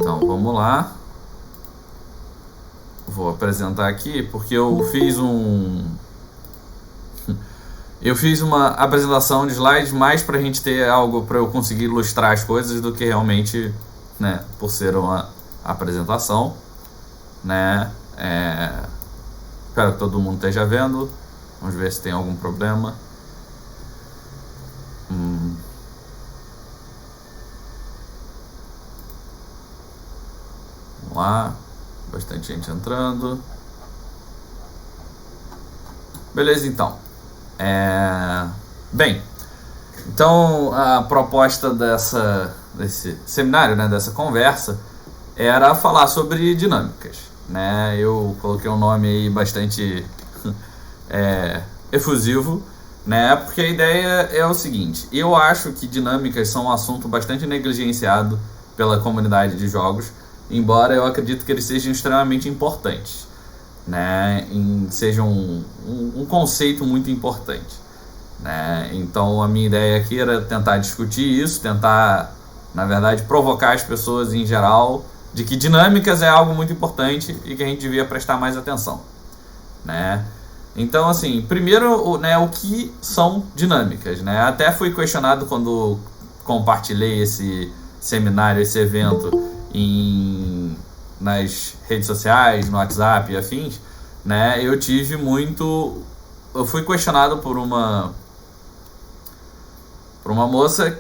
Então, vamos lá. Vou apresentar aqui porque eu fiz uma apresentação de slides mais pra gente ter algo pra eu conseguir ilustrar as coisas do que realmente, né, por ser uma apresentação, né? Espero que todo mundo esteja vendo. Vamos ver se tem algum problema. Vamos lá. Bastante gente entrando. Beleza, então. Bem, então a proposta desse seminário, né, dessa conversa, era falar sobre dinâmicas, né? Eu coloquei um nome aí bastante efusivo, né? Porque a ideia é o seguinte: eu acho que dinâmicas são um assunto bastante negligenciado pela comunidade de jogos, embora eu acredito que eles sejam extremamente importantes, né? Sejam um conceito muito importante, né? Então a minha ideia aqui era tentar discutir isso, tentar, na verdade, provocar as pessoas em geral de que dinâmicas é algo muito importante e que a gente devia prestar mais atenção, né? Então, assim, primeiro, né, o que são dinâmicas, né? Até fui questionado quando compartilhei esse seminário, esse evento nas redes sociais, no WhatsApp e afins, né? Eu fui questionado por uma moça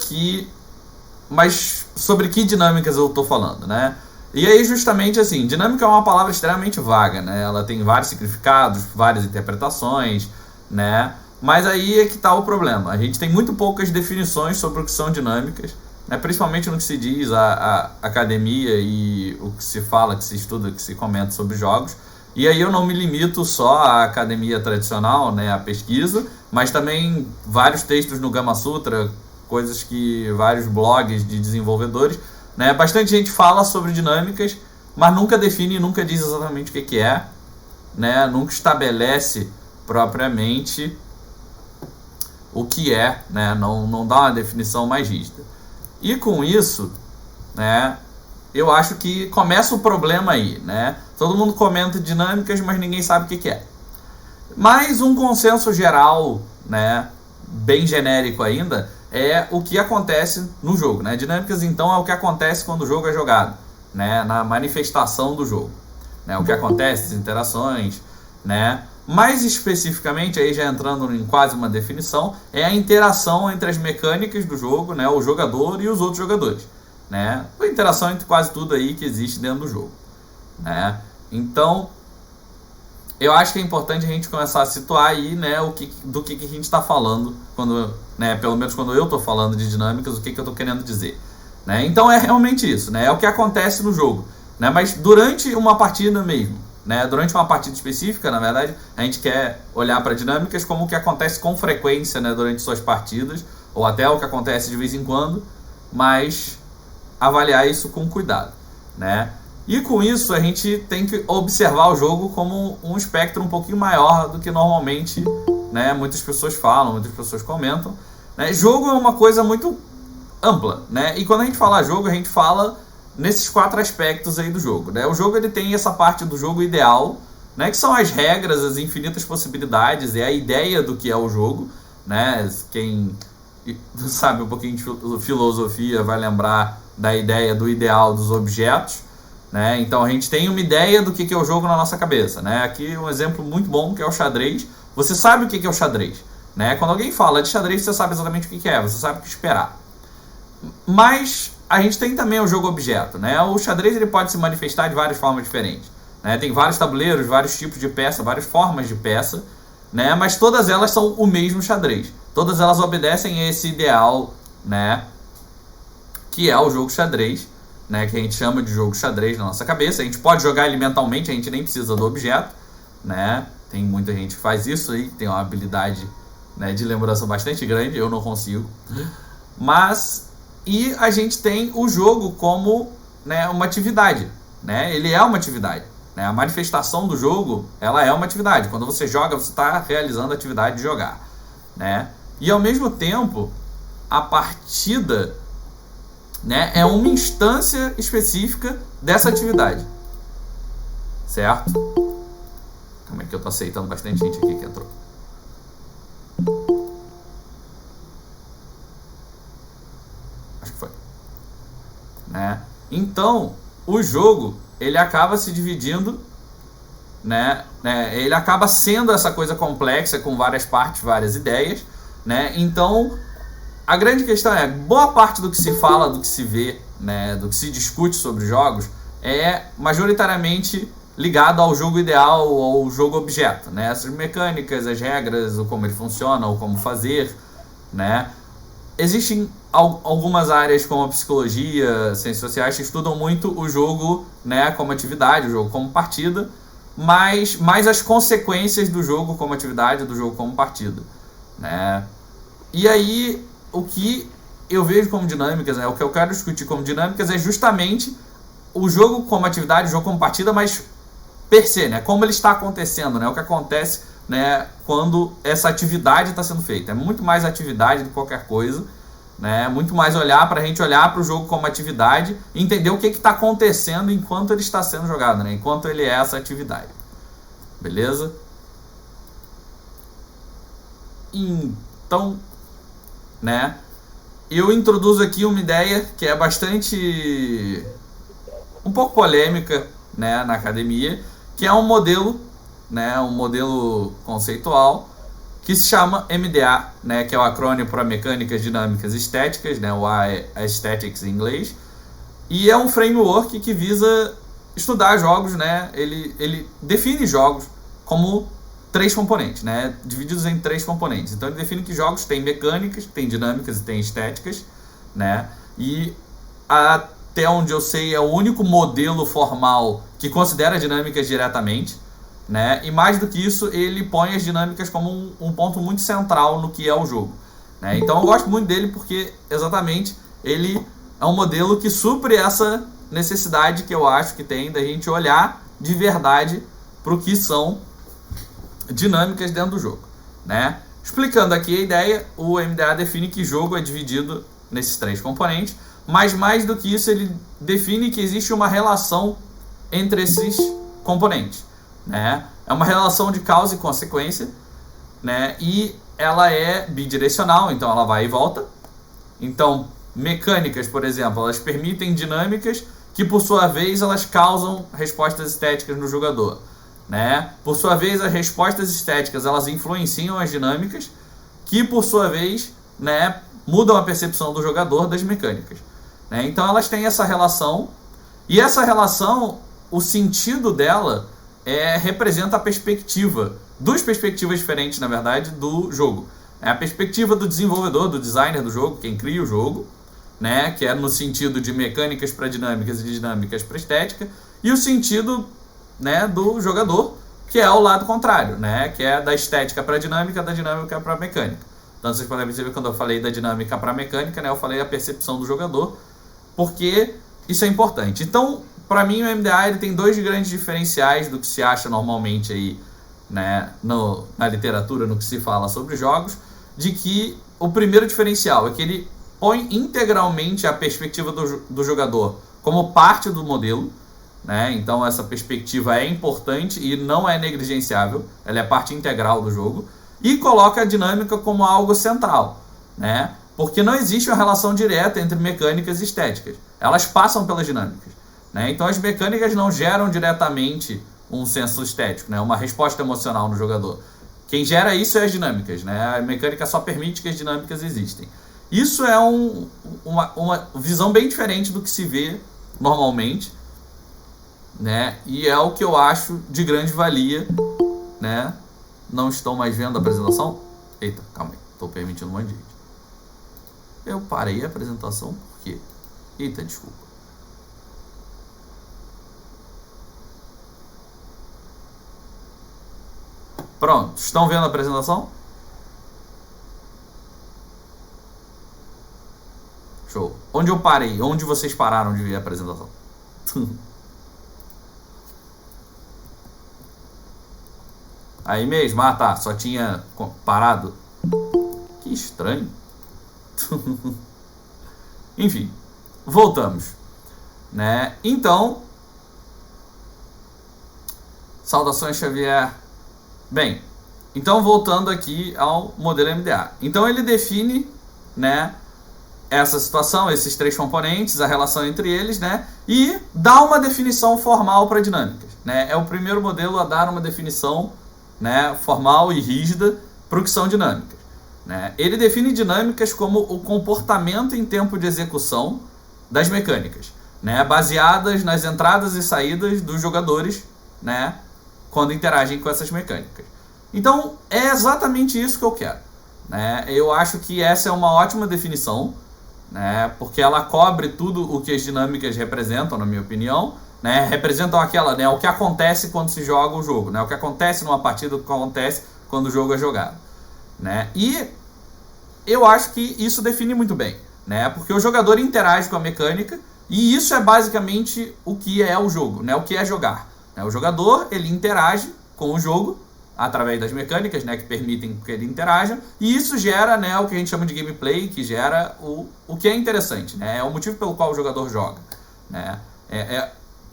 mas sobre que dinâmicas eu tô falando, né? E aí, justamente assim, dinâmica é uma palavra extremamente vaga, né? Ela tem vários significados, várias interpretações, né? Mas aí é que tá o problema. A gente tem muito poucas definições sobre o que são dinâmicas, né? Principalmente no que se diz a academia e o que se fala, que se estuda, que se comenta sobre jogos. E aí eu não me limito só à academia tradicional, né? A pesquisa, mas também vários textos no Gama Sutra, coisas que vários blogs de desenvolvedores, né? Bastante gente fala sobre dinâmicas, mas nunca define, nunca diz exatamente o que é, né? Nunca estabelece propriamente o que é, né? Não dá uma definição mais rígida. E com isso, né, eu acho que começa o problema aí, né? Todo mundo comenta dinâmicas, mas ninguém sabe o que é. Mas um consenso geral, né, bem genérico ainda, é o que acontece no jogo, né? Dinâmicas, então, é o que acontece quando o jogo é jogado, né? Na manifestação do jogo, né? O que acontece, as interações, né? Mais especificamente, aí já entrando em quase uma definição, é a interação entre as mecânicas do jogo, né? O jogador e os outros jogadores, né? A interação entre quase tudo aí que existe dentro do jogo, né? Então, eu acho que é importante a gente começar a situar aí, né, do que a gente está falando, quando, né, pelo menos quando eu estou falando de dinâmicas, o que eu estou querendo dizer, né? Então é realmente isso, né? É o que acontece no jogo, né? Mas durante uma partida mesmo, né? Durante uma partida específica, na verdade, a gente quer olhar para dinâmicas como o que acontece com frequência, né, durante suas partidas, ou até o que acontece de vez em quando, mas avaliar isso com cuidado, né? E com isso a gente tem que observar o jogo como um espectro um pouquinho maior do que normalmente, né, muitas pessoas falam, muitas pessoas comentam, né? Jogo é uma coisa muito ampla, né? E quando a gente fala jogo, a gente fala nesses 4 aspectos aí do jogo, né? O jogo, ele tem essa parte do jogo ideal, né, que são as regras, as infinitas possibilidades, é a ideia do que é o jogo, né? Quem sabe um pouquinho de filosofia vai lembrar da ideia do ideal dos objetos, né? Então a gente tem uma ideia do que é o jogo na nossa cabeça, né? Aqui um exemplo muito bom, que é o xadrez. Você sabe o que é o xadrez, né? Quando alguém fala de xadrez, você sabe exatamente o que é, você sabe o que esperar. Mas a gente tem também o jogo objeto, né? O xadrez, ele pode se manifestar de várias formas diferentes, né? Tem vários tabuleiros, vários tipos de peça, várias formas de peça, né? Mas todas elas são o mesmo xadrez. Todas elas obedecem a esse ideal, né, que é o jogo xadrez, né, que a gente chama de jogo xadrez na nossa cabeça. A gente pode jogar ele mentalmente, a gente nem precisa do objeto, né? Tem muita gente que faz isso aí, que tem uma habilidade, né, de lembrança bastante grande, eu não consigo. E a gente tem o jogo como, né, uma atividade, né? Ele é uma atividade, né? A manifestação do jogo, ela é uma atividade. Quando você joga, você está realizando a atividade de jogar, né? E ao mesmo tempo, a partida, né, é uma instância específica dessa atividade. Certo? Como é que eu tô aceitando bastante gente aqui que entrou? Acho que foi. Né? Então, o jogo, ele acaba se dividindo, né? Ele acaba sendo essa coisa complexa com várias partes, várias ideias, né? Então, a grande questão é, boa parte do que se fala, do que se vê, né, do que se discute sobre jogos é majoritariamente ligado ao jogo ideal ou ao jogo objeto, né? Essas mecânicas, as regras, o como ele funciona, o como fazer, né? Existem algumas áreas como a psicologia, ciências sociais que estudam muito o jogo, né, como atividade, o jogo como partida, mas mais as consequências do jogo como atividade, do jogo como partida, né? E aí, o que eu vejo como dinâmicas, né, o que eu quero discutir como dinâmicas é justamente o jogo como atividade, o jogo como partida, mas per se, né, como ele está acontecendo, né, o que acontece, né, quando essa atividade está sendo feita. É muito mais atividade do que qualquer coisa, né, muito mais olhar para a gente olhar para o jogo como atividade e entender o que está acontecendo enquanto ele está sendo jogado, né, enquanto ele é essa atividade. Beleza? Então, né, eu introduzo aqui uma ideia que é bastante um pouco polêmica, né, na academia, que é um modelo, né, um modelo conceitual que se chama MDA, né, que é o acrônimo para Mecânicas Dinâmicas Estéticas, né, o A é Aesthetics em inglês, e é um framework que visa estudar jogos, né, ele define jogos como 3 componentes, né, divididos em 3 componentes. Então ele define que jogos têm mecânicas, têm dinâmicas e têm estéticas, né, e até onde eu sei é o único modelo formal que considera dinâmicas diretamente, né, e mais do que isso ele põe as dinâmicas como um ponto muito central no que é o jogo, né. Então eu gosto muito dele porque exatamente ele é um modelo que supre essa necessidade que eu acho que tem da gente olhar de verdade para o que são dinâmicas dentro do jogo, né? Explicando aqui a ideia, o MDA define que jogo é dividido nesses 3 componentes, mas mais do que isso ele define que existe uma relação entre esses componentes, né? É uma relação de causa e consequência, né? E ela é bidirecional, então ela vai e volta. Então, mecânicas, por exemplo, elas permitem dinâmicas que por sua vez elas causam respostas estéticas no jogador, né? Por sua vez, as respostas estéticas elas influenciam as dinâmicas, que por sua vez, né, mudam a percepção do jogador das mecânicas, né? Então elas têm essa relação, e essa relação, o sentido dela representa a perspectiva, 2 perspectivas diferentes, na verdade, do jogo. É a perspectiva do desenvolvedor, do designer do jogo, quem cria o jogo, né, que é no sentido de mecânicas para dinâmicas e de dinâmicas para estética, e o sentido, né, do jogador, que é o lado contrário, né, que é da estética para dinâmica, da dinâmica para mecânica. Então vocês podem perceber quando eu falei da dinâmica para mecânica, né, eu falei a percepção do jogador, porque isso é importante. Então, para mim o MDA ele tem 2 grandes diferenciais do que se acha normalmente aí, né, na literatura, no que se fala sobre jogos, de que o primeiro diferencial é que ele põe integralmente a perspectiva do jogador como parte do modelo, né? Então essa perspectiva é importante e não é negligenciável, ela é parte integral do jogo, e coloca a dinâmica como algo central, né? Porque não existe uma relação direta entre mecânicas e estéticas, elas passam pelas dinâmicas, né? Então as mecânicas não geram diretamente um senso estético, né? Uma resposta emocional no jogador. Quem gera isso é as dinâmicas, né? A mecânica só permite que as dinâmicas existem. Isso é uma visão bem diferente do que se vê normalmente, né? E é o que eu acho de grande valia, né? Não estão mais vendo a apresentação? Eita, calma aí, estou permitindo um monte de gente. Eu parei a apresentação por quê? Eita, desculpa. Pronto, estão vendo a apresentação? Show. Onde eu parei? Onde vocês pararam de ver a apresentação? Aí mesmo? Ah, tá. Só tinha parado. Que estranho. Enfim. voltamos, né? Então, saudações, Xavier. Bem, então voltando aqui ao modelo MDA. Então ele define, né, essa situação, esses três componentes, a relação entre eles, né, e dá uma definição formal para dinâmicas, né? É o primeiro modelo a dar uma definição, né, formal e rígida para o que são dinâmicas, né? Ele define dinâmicas como o comportamento em tempo de execução das mecânicas, né, baseadas nas entradas e saídas dos jogadores, né, quando interagem com essas mecânicas. Então, é exatamente isso que eu quero, né? Eu acho que essa é uma ótima definição, né, porque ela cobre tudo o que as dinâmicas representam, na minha opinião, né? Representam aquela, né, o que acontece quando se joga o jogo, né? O que acontece numa partida, o que acontece quando o jogo é jogado, né? E eu acho que isso define muito bem, né? Porque o jogador interage com a mecânica e isso é basicamente o que é o jogo, né? O que é jogar. O jogador, ele interage com o jogo através das mecânicas, né, que permitem que ele interaja, e isso gera, né, o que a gente chama de gameplay, que gera o que é interessante, né? É o motivo pelo qual o jogador joga, né?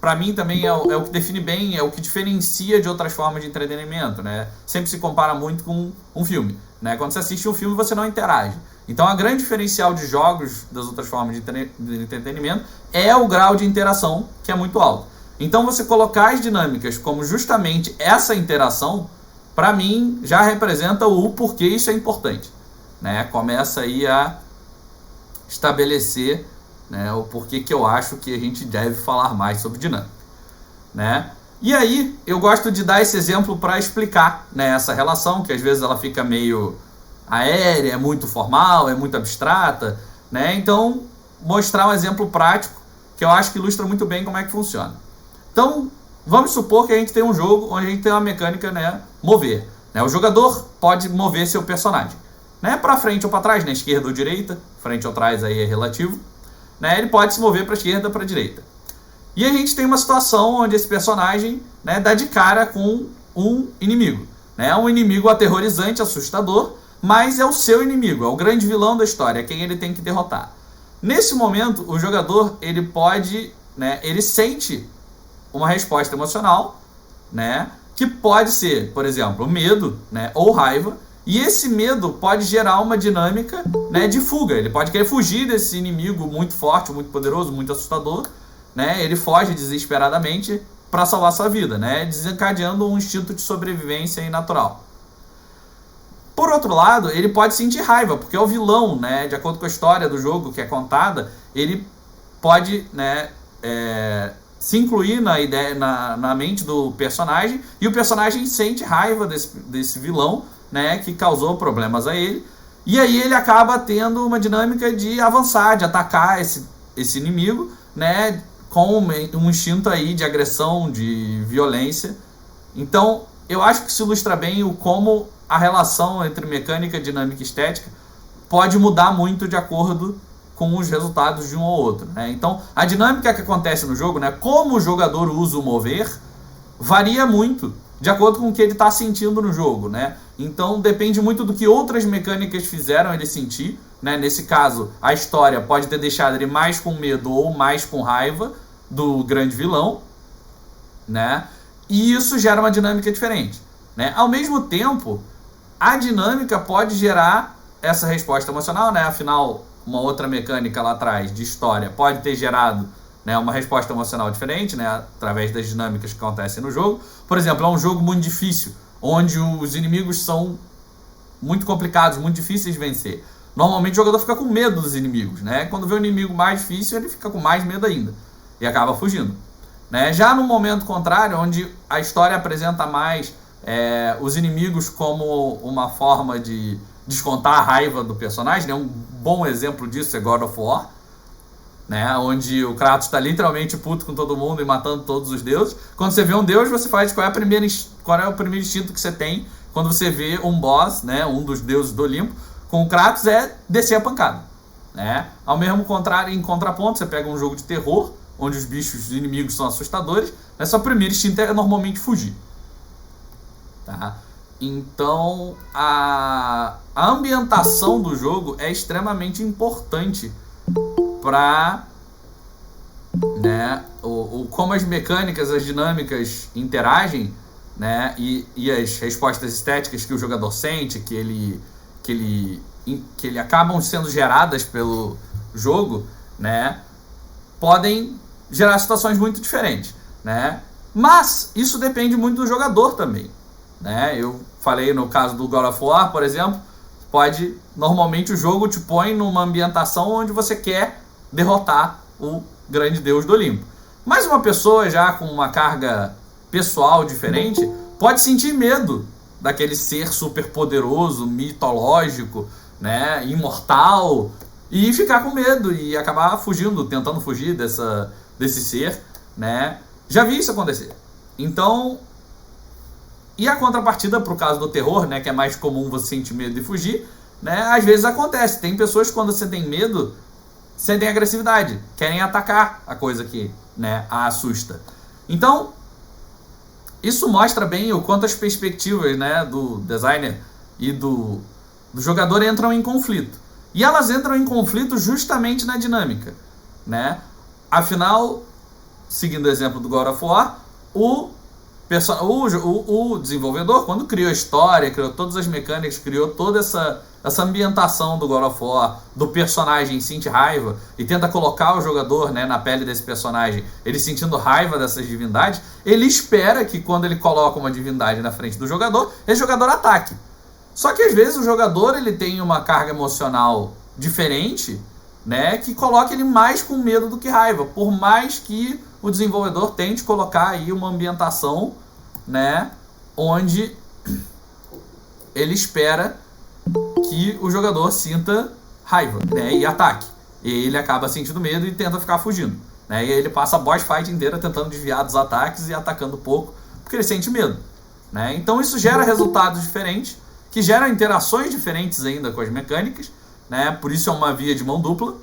Para mim também é o que define bem, é o que diferencia de outras formas de entretenimento, né? Sempre se compara muito com um filme, né? Quando você assiste um filme, você não interage. Então, a grande diferencial de jogos das outras formas de entretenimento é o grau de interação, que é muito alto. Então, você colocar as dinâmicas como justamente essa interação, para mim, já representa o porquê isso é importante, né? Começa aí a estabelecer, né, o porquê que eu acho que a gente deve falar mais sobre dinâmica, né? E aí, eu gosto de dar esse exemplo para explicar, né, essa relação, que às vezes ela fica meio aérea, é muito formal, é muito abstrata, né? Então, mostrar um exemplo prático que eu acho que ilustra muito bem como é que funciona. Então, vamos supor que a gente tem um jogo onde a gente tem uma mecânica, né, mover, né? O jogador pode mover seu personagem, né, para frente ou para trás, né, esquerda ou direita, frente ou trás aí é relativo, né? Ele pode se mover para esquerda ou para direita. E a gente tem uma situação onde esse personagem, né, dá de cara com um inimigo, né? Um inimigo aterrorizante, assustador, mas é o seu inimigo, é o grande vilão da história, é quem ele tem que derrotar. Nesse momento, o jogador, ele pode, né, ele sente uma resposta emocional, né, que pode ser, por exemplo, medo, né, ou raiva, e esse medo pode gerar uma dinâmica, né, de fuga. Ele pode querer fugir desse inimigo muito forte, muito poderoso, muito assustador, né? Ele foge desesperadamente para salvar sua vida, né, desencadeando um instinto de sobrevivência natural. Por outro lado, ele pode sentir raiva, porque é o vilão, né, de acordo com a história do jogo que é contada, ele pode, né, se incluir na ideia, na mente do personagem, e o personagem sente raiva desse vilão, né, que causou problemas a ele, e aí ele acaba tendo uma dinâmica de avançar, de atacar esse inimigo, né, com um instinto aí de agressão, de violência. Então, eu acho que se ilustra bem como a relação entre mecânica, dinâmica e estética pode mudar muito de acordo com os resultados de um ou outro, né? Então, a dinâmica que acontece no jogo, né, como o jogador usa o mover, varia muito de acordo com o que ele está sentindo no jogo, né? Então, depende muito do que outras mecânicas fizeram ele sentir, né? Nesse caso, a história pode ter deixado ele mais com medo ou mais com raiva do grande vilão, né? E isso gera uma dinâmica diferente, né? Ao mesmo tempo, a dinâmica pode gerar essa resposta emocional, né? Afinal, uma outra mecânica lá atrás de história pode ter gerado, né, uma resposta emocional diferente, né, através das dinâmicas que acontecem no jogo. Por exemplo, é um jogo muito difícil, onde os inimigos são muito complicados, muito difíceis de vencer. Normalmente o jogador fica com medo dos inimigos, né? Quando vê um inimigo mais difícil, ele fica com mais medo ainda e acaba fugindo, né? Já no momento contrário, onde a história apresenta mais os inimigos como uma forma de descontar a raiva do personagem, né? Um bom exemplo disso é God of War, né? Onde o Kratos está literalmente puto com todo mundo e matando todos os deuses. Quando você vê um deus, você faz qual é o primeiro instinto que você tem quando você vê um boss, né? Um dos deuses do Olimpo, com o Kratos, é descer a pancada, né? Ao mesmo contrário, em contraponto, você pega um jogo de terror, onde os bichos, os inimigos são assustadores, né? Seu primeiro instinto é normalmente fugir, tá? Então, a ambientação do jogo é extremamente importante para né, como as mecânicas, as dinâmicas interagem, né, e as respostas estéticas que o jogador sente, que ele acabam sendo geradas pelo jogo, né, podem gerar situações muito diferentes, né? Mas isso depende muito do jogador também, né? Eu falei no caso do God of War, por exemplo, normalmente o jogo te põe numa ambientação onde você quer derrotar o grande deus do Olimpo. Mas uma pessoa já com uma carga pessoal diferente pode sentir medo daquele ser super poderoso, mitológico, né, imortal, e ficar com medo e acabar fugindo, tentando fugir desse ser, né? Já vi isso acontecer. Então, e a contrapartida pro caso do terror, né, que é mais comum você sentir medo e fugir, né? Às vezes acontece. Tem pessoas que quando você tem medo, sentem agressividade, querem atacar a coisa que, né, a assusta. Então, isso mostra bem o quanto as perspectivas, né, do designer e do jogador entram em conflito. E elas entram em conflito justamente na dinâmica, né? Afinal, seguindo o exemplo do God of War, o desenvolvedor, quando criou a história, criou todas as mecânicas, criou toda essa ambientação do God of War, do personagem sente raiva e tenta colocar o jogador, né, na pele desse personagem, ele sentindo raiva dessas divindades, ele espera que quando ele coloca uma divindade na frente do jogador, esse jogador ataque. Só que às vezes o jogador ele tem uma carga emocional diferente, né, que coloca ele mais com medo do que raiva, por mais que o desenvolvedor tente colocar aí uma ambientação, né, onde ele espera que o jogador sinta raiva, né, e ataque. E ele acaba sentindo medo e tenta ficar fugindo, né, e aí ele passa a boss fight inteira tentando desviar dos ataques e atacando pouco, porque ele sente medo, né. Então isso gera resultados diferentes, que geram interações diferentes ainda com as mecânicas, né? Por isso é uma via de mão dupla,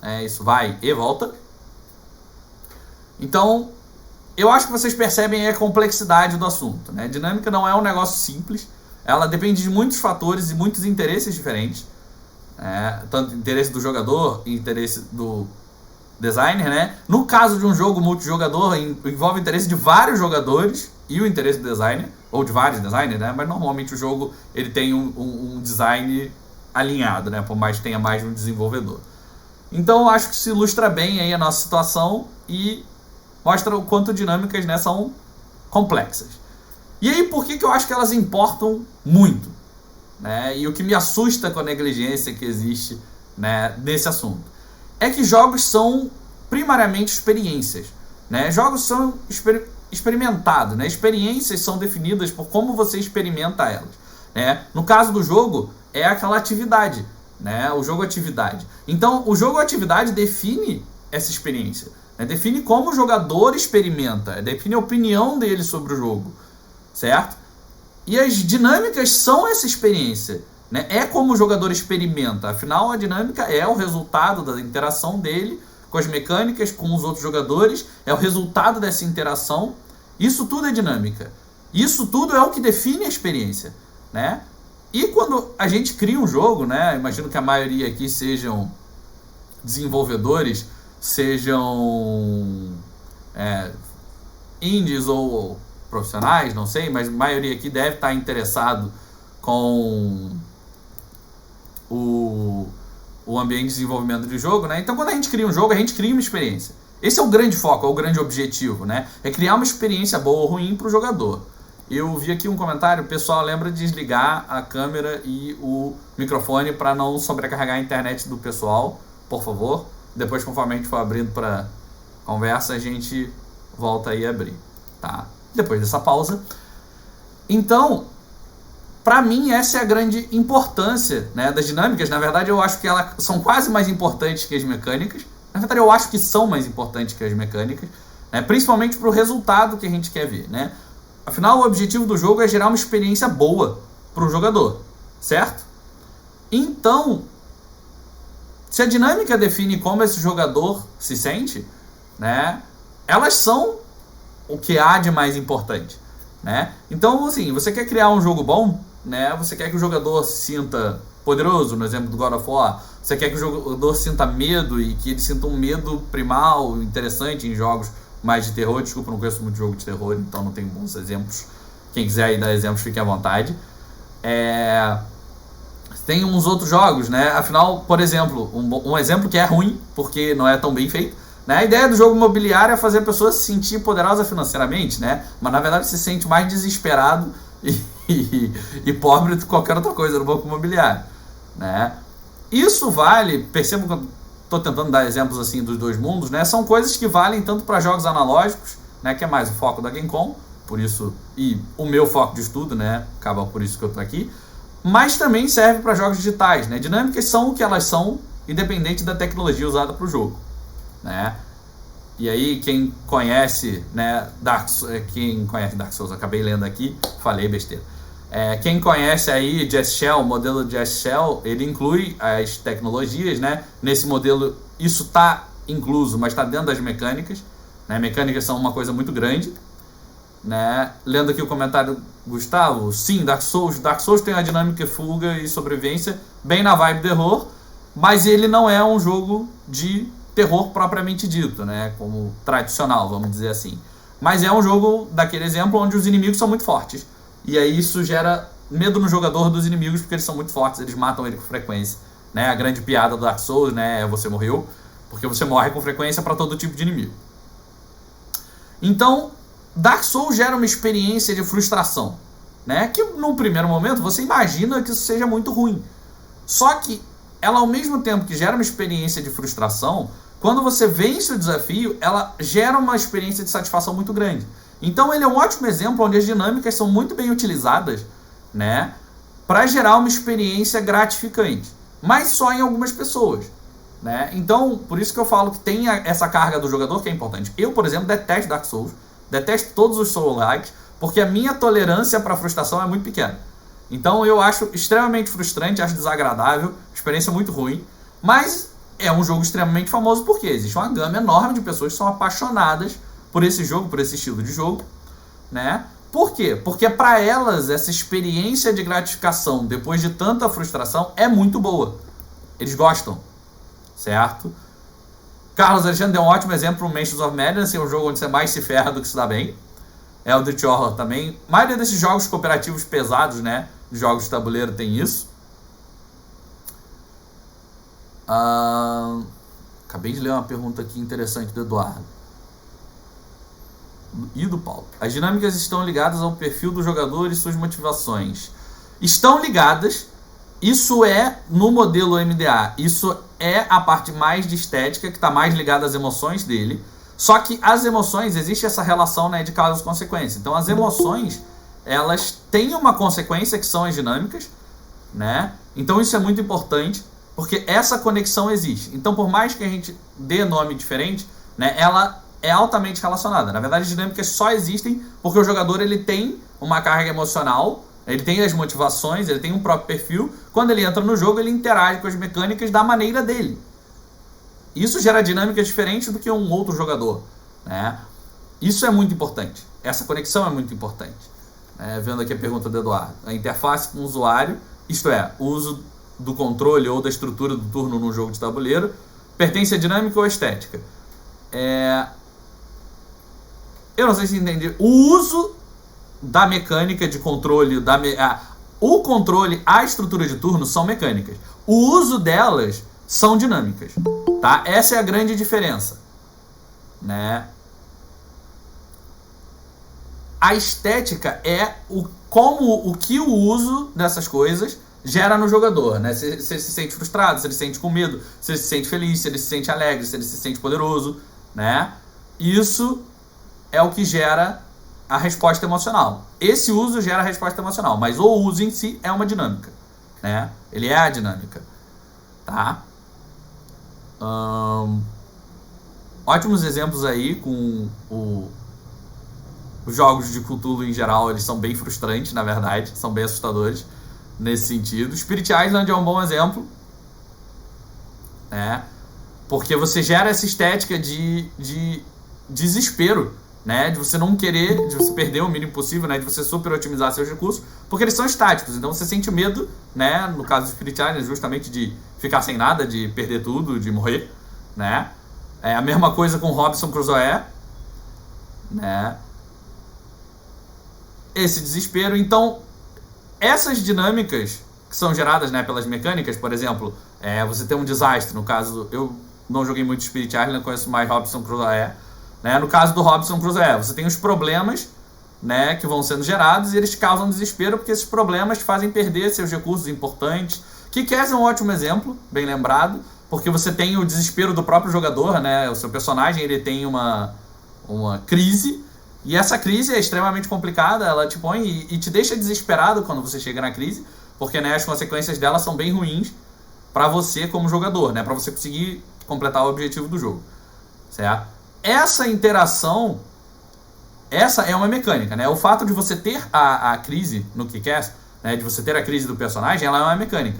né? Isso vai e volta. Então, eu acho que vocês percebem a complexidade do assunto, né? Dinâmica não é um negócio simples, ela depende de muitos fatores e muitos interesses diferentes, né? Tanto interesse do jogador e interesse do designer, né? No caso de um jogo multijogador, envolve o interesse de vários jogadores e o interesse do designer, ou de vários designers, né? Mas normalmente o jogo ele tem um design alinhado, né? Por mais que tenha mais de um desenvolvedor. Então eu acho que se ilustra bem aí a nossa situação e mostra o quanto dinâmicas, né, são complexas. E aí por que eu acho que elas importam muito, né? E o que me assusta com a negligência que existe, né, nesse assunto é que jogos são primariamente experiências, né? Jogos são experimentados, né? Experiências são definidas por como você experimenta elas, né? No caso do jogo, é aquela atividade, né? O jogo atividade. Então, o jogo atividade define essa experiência, né? Define como o jogador experimenta, define a opinião dele sobre o jogo, certo? E as dinâmicas são essa experiência, né? É como o jogador experimenta. Afinal, a dinâmica é o resultado da interação dele com as mecânicas, com os outros jogadores, é o resultado dessa interação. Isso tudo é dinâmica. Isso tudo é o que define a experiência, né? E quando a gente cria um jogo, né? Imagino que a maioria aqui sejam desenvolvedores, sejam indies ou profissionais, não sei, mas a maioria aqui deve estar interessado com o ambiente de desenvolvimento de jogo, né? Então, quando a gente cria um jogo, a gente cria uma experiência. Esse é o grande foco, é o grande objetivo, né? É criar uma experiência boa ou ruim para o jogador. Eu vi aqui um comentário, o pessoal lembra de desligar a câmera e o microfone para não sobrecarregar a internet do pessoal, por favor. Depois, conforme a gente for abrindo para conversa, a gente volta aí a abrir, tá? Depois dessa pausa. Então, para mim, essa é a grande importância, né, das dinâmicas. Na verdade, eu acho que elas são quase mais importantes que as mecânicas. Na verdade, eu acho que são mais importantes que as mecânicas, né, principalmente para o resultado que a gente quer ver, né? Afinal, o objetivo do jogo é gerar uma experiência boa para o jogador, certo? Então, se a dinâmica define como esse jogador se sente, né, elas são o que há de mais importante, né? Então, assim, você quer criar um jogo bom, né? Você quer que o jogador se sinta poderoso, no exemplo do God of War. Você quer que o jogador sinta medo e que ele sinta um medo primal, interessante em jogos mais de terror. Desculpa, não conheço muito jogo de terror, então não tenho bons exemplos. Quem quiser aí dar exemplos, fique à vontade. Tem uns outros jogos, né? Afinal, por exemplo, um exemplo que é ruim, porque não é tão bem feito, né? A ideia do jogo imobiliário é fazer a pessoa se sentir poderosa financeiramente, né? Mas na verdade se sente mais desesperado e pobre do que qualquer outra coisa no banco imobiliário, né? Isso vale, percebo que eu estou tentando dar exemplos assim dos dois mundos, né? São coisas que valem tanto para jogos analógicos, né? Que é mais o foco da Gamecom, por isso, e o meu foco de estudo, né? Acaba por isso que eu estou aqui. Mas também serve para jogos digitais, né? Dinâmicas são o que elas são, independente da tecnologia usada para o jogo, né? E aí quem conhece, né, Dark Souls, acabei lendo aqui, falei besteira. Quem conhece aí Just Shell, o modelo Just Shell, ele inclui as tecnologias, né? Nesse modelo isso está incluso, mas está dentro das mecânicas, né? Mecânicas são uma coisa muito grande, né? Lendo aqui o comentário do Gustavo, sim, Dark Souls tem a dinâmica fuga e sobrevivência bem na vibe terror, mas ele não é um jogo de terror propriamente dito, né? Como tradicional, vamos dizer assim. Mas é um jogo daquele exemplo onde os inimigos são muito fortes. E aí isso gera medo no jogador dos inimigos, porque eles são muito fortes, eles matam ele com frequência, né? A grande piada do Dark Souls, né, é você morreu, porque você morre com frequência para todo tipo de inimigo. Então, Dark Souls gera uma experiência de frustração, né? Que num primeiro momento você imagina que isso seja muito ruim. Só que ela, ao mesmo tempo que gera uma experiência de frustração, quando você vence o desafio, ela gera uma experiência de satisfação muito grande. Então ele é um ótimo exemplo onde as dinâmicas são muito bem utilizadas, né, para gerar uma experiência gratificante, mas só em algumas pessoas, né? Então, por isso que eu falo que tem essa carga do jogador que é importante. Eu, por exemplo, detesto Dark Souls, detesto todos os Souls-likes, porque a minha tolerância para frustração é muito pequena. Então eu acho extremamente frustrante, acho desagradável, experiência muito ruim, mas é um jogo extremamente famoso porque existe uma gama enorme de pessoas que são apaixonadas por esse jogo, por esse estilo de jogo, né? Por quê? Porque para elas essa experiência de gratificação depois de tanta frustração é muito boa. Eles gostam, certo? Carlos Alexandre deu um ótimo exemplo no Mansions of Madness, é um jogo onde você mais se ferra do que se dá bem. Eldritch Horror também. A maioria desses jogos cooperativos pesados, né? Jogos de tabuleiro tem isso. Acabei de ler uma pergunta aqui interessante do Eduardo e do Paulo. As dinâmicas estão ligadas ao perfil do jogador e suas motivações. Estão ligadas. Isso é no modelo MDA. Isso é a parte mais de estética, que está mais ligada às emoções dele. Só que as emoções, existe essa relação, né, de causa e consequência. Então as emoções, elas têm uma consequência que são as dinâmicas, né? Então isso é muito importante, porque essa conexão existe. Então por mais que a gente dê nome diferente, né, ela é altamente relacionada. Na verdade as dinâmicas só existem porque o jogador ele tem uma carga emocional, ele tem as motivações, ele tem um próprio perfil. Quando ele entra no jogo, ele interage com as mecânicas da maneira dele. Isso gera dinâmicas diferentes do que um outro jogador, né? Isso é muito importante. Essa conexão é muito importante. Vendo aqui a pergunta do Eduardo. A interface com o usuário, isto é, o uso do controle ou da estrutura do turno num jogo de tabuleiro, pertence à dinâmica ou à estética? Eu não sei se entendi. O uso da mecânica de controle, o controle, a estrutura de turno são mecânicas. O uso delas são dinâmicas, tá? Essa é a grande diferença, né? A estética é o que o uso dessas coisas gera no jogador, né? Se ele se sente frustrado, se ele se sente com medo, se ele se sente feliz, se ele se sente alegre, se ele se sente poderoso, né? Isso é o que gera a resposta emocional. Esse uso gera a resposta emocional, mas o uso em si é uma dinâmica, né? Ele é a dinâmica, tá? Ótimos exemplos aí com os jogos de Cthulhu em geral, eles são bem frustrantes, na verdade, são bem assustadores nesse sentido. Spirit Island é um bom exemplo, né? Porque você gera essa estética de desespero, né, de você não querer, de você perder o mínimo possível, né, de você super otimizar seus recursos, porque eles são estáticos, então você sente medo, né, no caso do Spirit Island, justamente de ficar sem nada, de perder tudo, de morrer, né, é a mesma coisa com Robinson Crusoe, né, esse desespero. Então, essas dinâmicas que são geradas, né, pelas mecânicas, por exemplo, você tem um desastre, no caso, eu não joguei muito Spirit Island, conheço mais Robinson Crusoe, né, no caso do Robinson Crusoe, você tem os problemas, né, que vão sendo gerados e eles causam desespero porque esses problemas te fazem perder seus recursos importantes. Kick-Ass é um ótimo exemplo, bem lembrado, porque você tem o desespero do próprio jogador, né, o seu personagem ele tem uma crise, e essa crise é extremamente complicada, ela te põe e te deixa desesperado quando você chega na crise, porque, né, as consequências dela são bem ruins para você como jogador, né, para você conseguir completar o objetivo do jogo, certo? Essa interação, essa é uma mecânica, né, o fato de você ter a crise no Kick-Ass, né, de você ter a crise do personagem, ela é uma mecânica.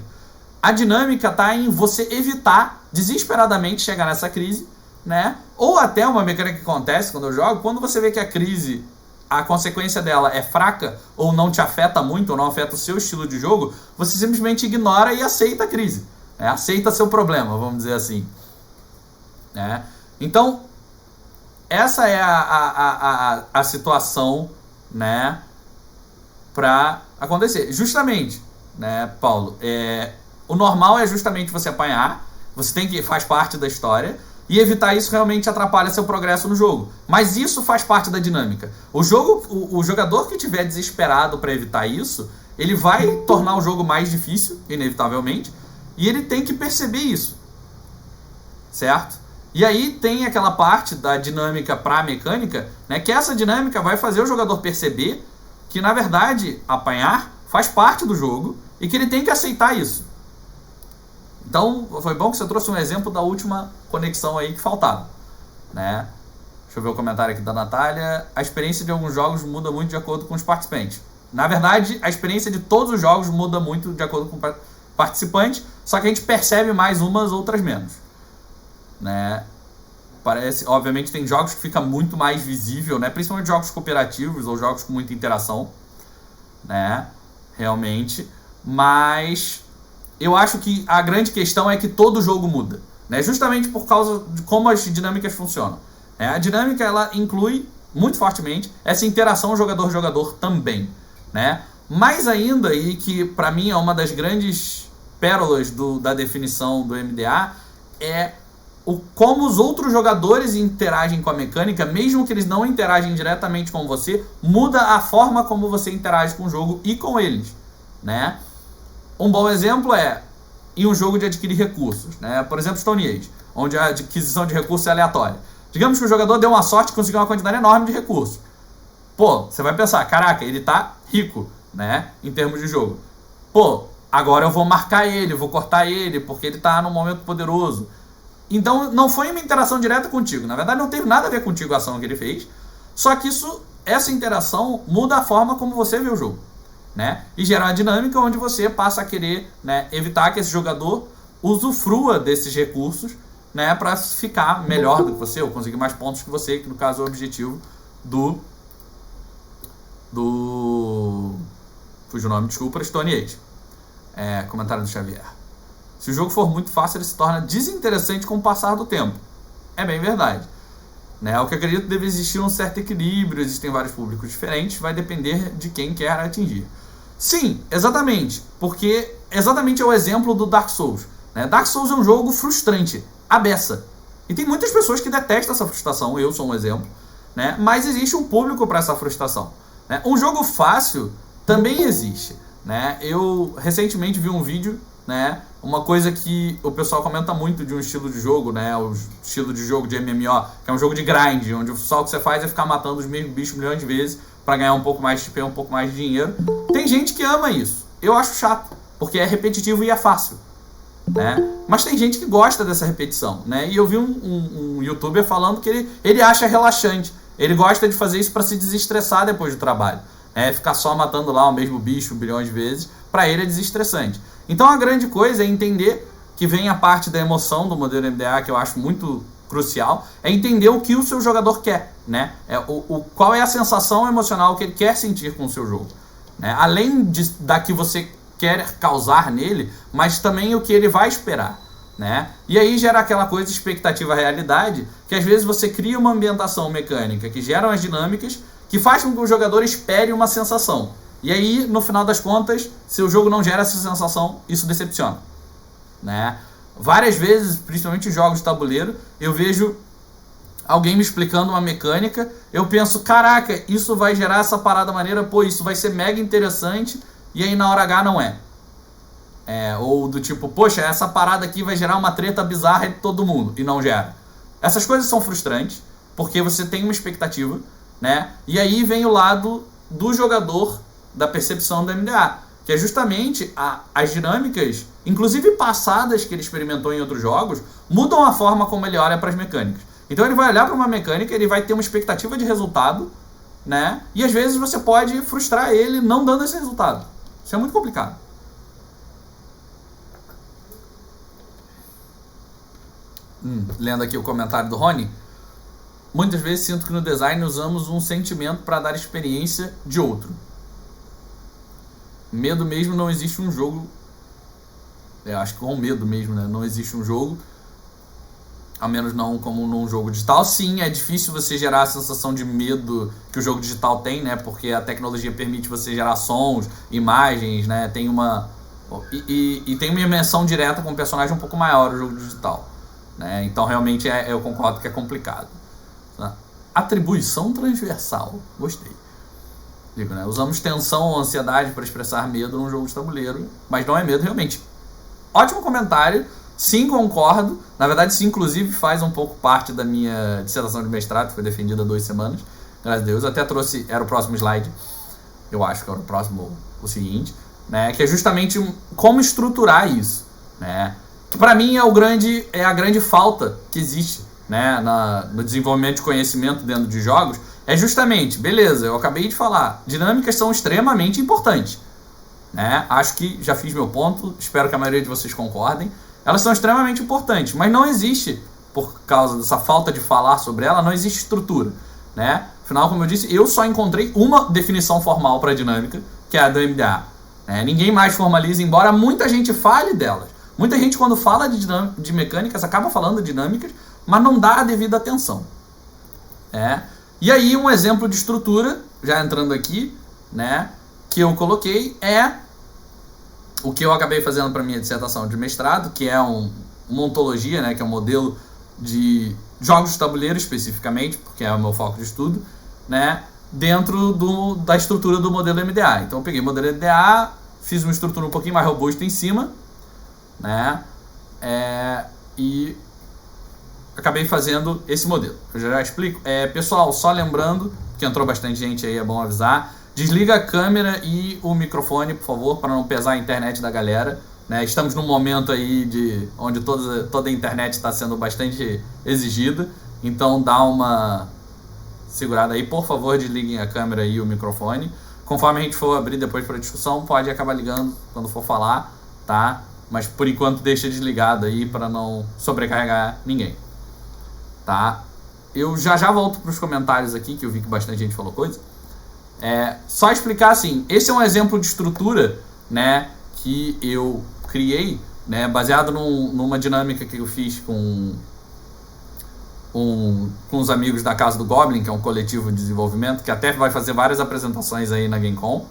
A dinâmica está em você evitar desesperadamente chegar nessa crise, né? Ou até uma mecânica que acontece quando eu jogo, quando você vê que a crise, a consequência dela é fraca, ou não te afeta muito, ou não afeta o seu estilo de jogo, você simplesmente ignora e aceita a crise, né? Aceita seu problema, vamos dizer assim, né? Então, essa é a situação, né, para acontecer. Justamente, né, Paulo, o normal é justamente você apanhar, você tem que, faz parte da história, e evitar isso realmente atrapalha seu progresso no jogo. Mas isso faz parte da dinâmica. O jogador que estiver desesperado para evitar isso, ele vai tornar o jogo mais difícil, inevitavelmente, e ele tem que perceber isso, certo? E aí tem aquela parte da dinâmica para a mecânica, né, que essa dinâmica vai fazer o jogador perceber que, na verdade, apanhar faz parte do jogo e que ele tem que aceitar isso. Então, foi bom que você trouxe um exemplo da última conexão aí que faltava, né? Deixa eu ver o comentário aqui da Natália. A experiência de alguns jogos muda muito de acordo com os participantes. Na verdade, a experiência de todos os jogos muda muito de acordo com o participante, só que a gente percebe mais umas, outras menos, né? Parece, obviamente, tem jogos que fica muito mais visível, né? Principalmente jogos cooperativos ou jogos com muita interação, né? Realmente, mas eu acho que a grande questão é que todo jogo muda, né? Justamente por causa de como as dinâmicas funcionam. A dinâmica, ela inclui muito fortemente essa interação jogador-jogador também, né? Mais ainda, e que para mim é uma das grandes pérolas da definição do MDA, é como os outros jogadores interagem com a mecânica, mesmo que eles não interagem diretamente com você, muda a forma como você interage com o jogo e com eles, né? Um bom exemplo é em um jogo de adquirir recursos, né? Por exemplo, Stone Age, onde a adquisição de recursos é aleatória. Digamos que o jogador deu uma sorte e conseguiu uma quantidade enorme de recursos. Pô, você vai pensar, caraca, ele tá rico, né? Em termos de jogo. Pô, agora eu vou marcar ele, vou cortar ele, porque ele tá num momento poderoso. Então, não foi uma interação direta contigo. Na verdade, não teve nada a ver contigo a ação que ele fez. Só que essa interação muda a forma como você vê o jogo, né? E gera uma dinâmica onde você passa a querer, né, evitar que esse jogador usufrua desses recursos, né, para ficar melhor do que você, ou conseguir mais pontos que você, que no caso é o objetivo fugiu o nome, desculpa, Stone Age. Comentário do Xavier. Se o jogo for muito fácil, ele se torna desinteressante com o passar do tempo. É bem verdade, né? O que eu acredito deve existir um certo equilíbrio, existem vários públicos diferentes, vai depender de quem quer atingir. Sim, exatamente, porque exatamente é o exemplo do Dark Souls, né? Dark Souls é um jogo frustrante, a beça. E tem muitas pessoas que detestam essa frustração, eu sou um exemplo, né? Mas existe um público para essa frustração, né? Um jogo fácil também existe, né? Eu recentemente vi um vídeo, né? Uma coisa que o pessoal comenta muito de um estilo de jogo, né? O estilo de jogo de MMO, que é um jogo de grind, onde só o que você faz é ficar matando os mesmos bichos milhões de vezes para ganhar um pouco mais de XP, um pouco mais de dinheiro. Tem gente que ama isso. Eu acho chato, porque é repetitivo e é fácil, né? Mas tem gente que gosta dessa repetição, né? E eu vi um youtuber falando que ele acha relaxante. Ele gosta de fazer isso para se desestressar depois do trabalho. Ficar só matando lá o mesmo bicho bilhões de vezes, para ele é desestressante. Então a grande coisa é entender que vem a parte da emoção do modelo MDA, que eu acho muito crucial, é entender o que o seu jogador quer, né? Qual é a sensação emocional que ele quer sentir com o seu jogo, né? Além da que você quer causar nele, mas também o que ele vai esperar, né? E aí gera aquela coisa expectativa-realidade, que às vezes você cria uma ambientação mecânica que gera as dinâmicas, que faz com que o jogador espere uma sensação. E aí, no final das contas, se o jogo não gera essa sensação, isso decepciona, né? Várias vezes, principalmente em jogos de tabuleiro, eu vejo alguém me explicando uma mecânica, eu penso, caraca, isso vai gerar essa parada maneira, pô, isso vai ser mega interessante, e aí na hora H não é. Ou do tipo, poxa, essa parada aqui vai gerar uma treta bizarra de todo mundo, e não gera. Essas coisas são frustrantes, porque você tem uma expectativa, né? E aí vem o lado do jogador, da percepção do MDA, que é justamente as dinâmicas, inclusive passadas que ele experimentou em outros jogos, mudam a forma como ele olha para as mecânicas. Então ele vai olhar para uma mecânica, ele vai ter uma expectativa de resultado, né? E às vezes você pode frustrar ele não dando esse resultado. Isso é muito complicado. Lendo aqui o comentário do Rony. Muitas vezes sinto que no design usamos um sentimento para dar experiência de outro. Medo mesmo não existe um jogo. Acho que com medo mesmo, né? Não existe um jogo. A menos não como num jogo digital. Sim, é difícil você gerar a sensação de medo que o jogo digital tem, né? Porque a tecnologia permite você gerar sons, imagens, né? Tem uma... E tem uma imersão direta com um personagem um pouco maior no jogo digital, né? Então realmente eu concordo que é complicado. Atribuição transversal. Gostei. Digo, né? Usamos tensão ou ansiedade para expressar medo num jogo de tabuleiro, mas não é medo realmente. Ótimo comentário. Sim, concordo. Na verdade, isso inclusive faz um pouco parte da minha dissertação de mestrado, que foi defendida há 2 semanas. Graças a Deus. Até trouxe, era o próximo slide. Eu acho que era o seguinte, né? Que é justamente como estruturar isso, né? Que para mim é a grande falta que existe, né, no desenvolvimento de conhecimento dentro de jogos. É justamente, beleza, eu acabei de falar, dinâmicas são extremamente importantes, né? Acho que já fiz meu ponto, espero que a maioria de vocês concordem. Elas são extremamente importantes, mas não existe, por causa dessa falta de falar sobre ela, não existe estrutura, né? Afinal, como eu disse, eu só encontrei uma definição formal para a dinâmica, que é a do MDA, né? Ninguém mais formaliza, embora muita gente fale delas. Muita gente, quando fala de mecânicas, acaba falando de dinâmicas, mas não dá a devida atenção. E aí, um exemplo de estrutura, já entrando aqui, né, que eu coloquei, é o que eu acabei fazendo para minha dissertação de mestrado, que é uma ontologia, né, que é um modelo de jogos de tabuleiro especificamente, porque é o meu foco de estudo, né, dentro da estrutura do modelo MDA. Então eu peguei o modelo MDA, fiz uma estrutura um pouquinho mais robusta em cima, né, e acabei fazendo esse modelo. Eu já explico. Pessoal, só lembrando, que entrou bastante gente aí, é bom avisar, desliga a câmera e o microfone, por favor, para não pesar a internet da galera, né? Estamos num momento aí onde toda a internet está sendo bastante exigida, então dá uma segurada aí, por favor, desliguem a câmera e o microfone. Conforme a gente for abrir depois para discussão, pode acabar ligando quando for falar, tá? Mas por enquanto deixa desligado aí para não sobrecarregar ninguém, tá? Eu já volto para os comentários aqui, que eu vi que bastante gente falou coisa. Só explicar assim, esse é um exemplo de estrutura, né, que eu criei, né, baseado numa dinâmica que eu fiz com os amigos da Casa do Goblin, que é um coletivo de desenvolvimento, que até vai fazer várias apresentações aí na GameCon,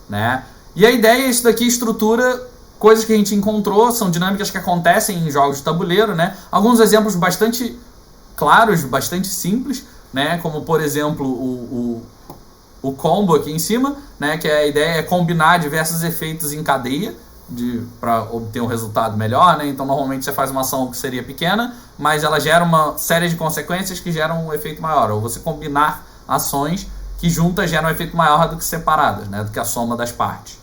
né? E a ideia é isso daqui, estrutura, coisas que a gente encontrou, são dinâmicas que acontecem em jogos de tabuleiro, né? Alguns exemplos bastante claros, bastante simples, né? Como, por exemplo, o combo aqui em cima, né? Que a ideia é combinar diversos efeitos em cadeia para obter um resultado melhor, né? Então, normalmente você faz uma ação que seria pequena, mas ela gera uma série de consequências que geram um efeito maior. Ou você combinar ações que juntas geram um efeito maior do que separadas, né? Do que a soma das partes.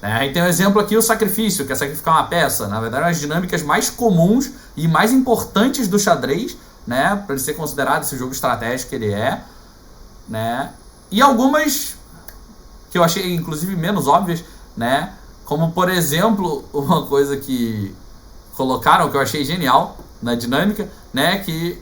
Aí tem um exemplo aqui, o sacrifício, que é sacrificar uma peça. Na verdade, é uma das dinâmicas mais comuns e mais importantes do xadrez, né? Para ele ser considerado esse jogo estratégico que ele é, né? E algumas que eu achei, inclusive, menos óbvias, né? Como, por exemplo, uma coisa que colocaram, que eu achei genial, na dinâmica, né, que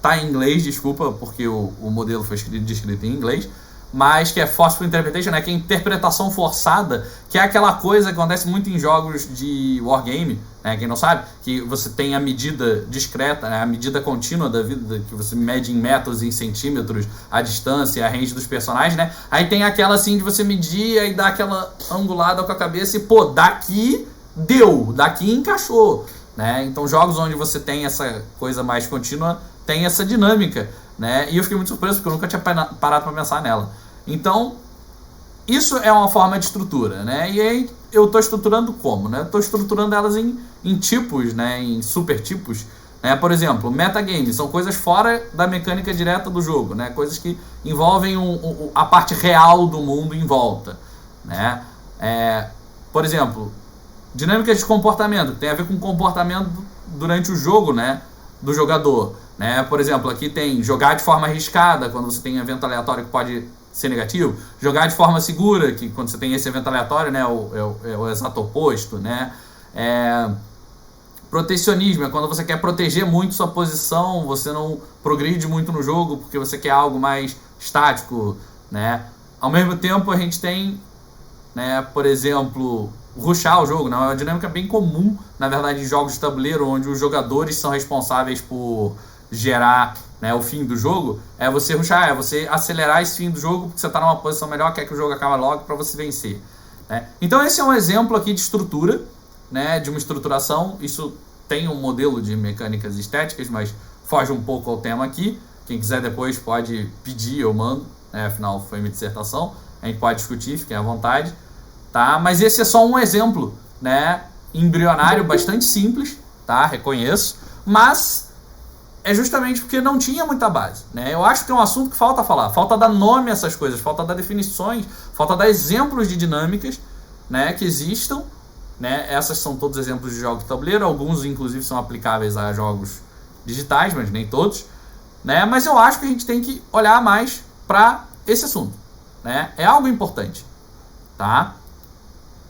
tá em inglês, desculpa, porque o modelo foi descrito em inglês, mas que é Forceful Interpretation, né, que é interpretação forçada, que é aquela coisa que acontece muito em jogos de wargame, né, quem não sabe, que você tem a medida discreta, né, a medida contínua da vida, que você mede em metros, em centímetros, a distância, a range dos personagens, né, aí tem aquela assim de você medir e dar aquela angulada com a cabeça e, pô, daqui deu, daqui encaixou, né, então jogos onde você tem essa coisa mais contínua, tem essa dinâmica, né? E eu fiquei muito surpreso porque eu nunca tinha parado para pensar nela. Então, isso é uma forma de estrutura, né? E aí eu estou estruturando como, né? Estou estruturando elas em tipos, né? Em supertipos, né? Por exemplo, metagames são coisas fora da mecânica direta do jogo, né? Coisas que envolvem a parte real do mundo em volta, né? Por exemplo, dinâmicas de comportamento, que tem a ver com o comportamento durante o jogo, né? Do jogador. Né? Por exemplo, aqui tem jogar de forma arriscada, quando você tem evento aleatório que pode ser negativo. Jogar de forma segura, que quando você tem esse evento aleatório, né, é o exato oposto. Né? Protecionismo é quando você quer proteger muito sua posição, você não progride muito no jogo porque você quer algo mais estático. Né? Ao mesmo tempo, a gente tem, né, por exemplo, rushar o jogo. Né? É uma dinâmica bem comum, na verdade, em jogos de tabuleiro, onde os jogadores são responsáveis por gerar, né, o fim do jogo, é você rushar, é você acelerar esse fim do jogo porque você está numa posição melhor, quer que o jogo acabe logo para você vencer. Né? Então esse é um exemplo aqui de estrutura, né, de uma estruturação. Isso tem um modelo de mecânicas estéticas, mas foge um pouco ao tema aqui. Quem quiser depois pode pedir, eu mando, né, afinal foi minha dissertação, a gente pode discutir, fiquem à vontade. Tá? Mas esse é só um exemplo, né, embrionário, bastante simples, tá? Reconheço, mas é justamente porque não tinha muita base, né? Eu acho que é um assunto que falta falar, falta dar nome a essas coisas, falta dar definições, falta dar exemplos de dinâmicas, né, que existam, né? Essas são todos exemplos de jogos de tabuleiro, alguns inclusive são aplicáveis a jogos digitais, mas nem todos, né? Mas eu acho que a gente tem que olhar mais para esse assunto, né? É algo importante, tá?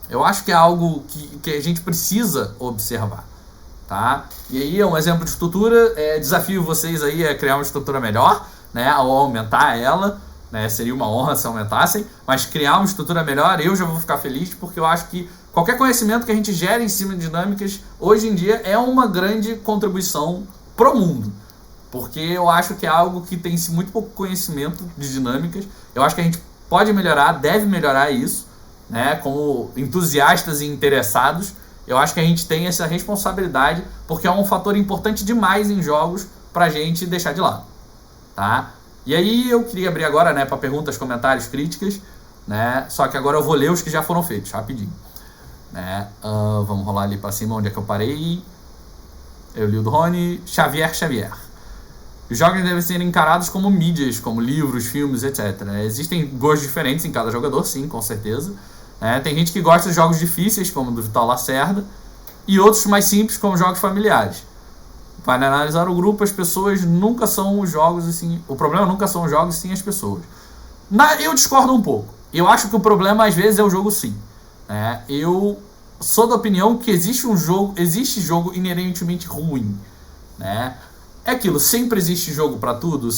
Eu acho que é algo que a gente precisa observar, tá? E aí é um exemplo de estrutura, desafio vocês aí a criar uma estrutura melhor, né? Ou aumentar ela, né? Seria uma honra se aumentassem, mas criar uma estrutura melhor eu já vou ficar feliz, porque eu acho que qualquer conhecimento que a gente gere em cima de dinâmicas, hoje em dia é uma grande contribuição pro mundo, porque eu acho que é algo que tem-se muito pouco conhecimento de dinâmicas. Eu acho que a gente pode melhorar, deve melhorar isso, né? Como entusiastas e interessados, eu acho que a gente tem essa responsabilidade, porque é um fator importante demais em jogos pra gente deixar de lado, tá? E aí eu queria abrir agora, né, para perguntas, comentários, críticas, né? Só que agora eu vou ler os que já foram feitos, rapidinho, né? Vamos rolar ali para cima onde é que eu parei. Eu li o do Rony. Xavier. Os jogos devem ser encarados como mídias, como livros, filmes, etc. Existem gostos diferentes em cada jogador, sim, com certeza. Tem gente que gosta de jogos difíceis, como o do Vital Lacerda, e outros mais simples, como jogos familiares. Para analisar o grupo, as pessoas nunca são os jogos, assim, o problema nunca são os jogos, sim as pessoas. Eu discordo um pouco. Eu acho que o problema, às vezes, é o jogo, sim. Eu sou da opinião que existe jogo inerentemente ruim. É aquilo, sempre existe jogo para tudo,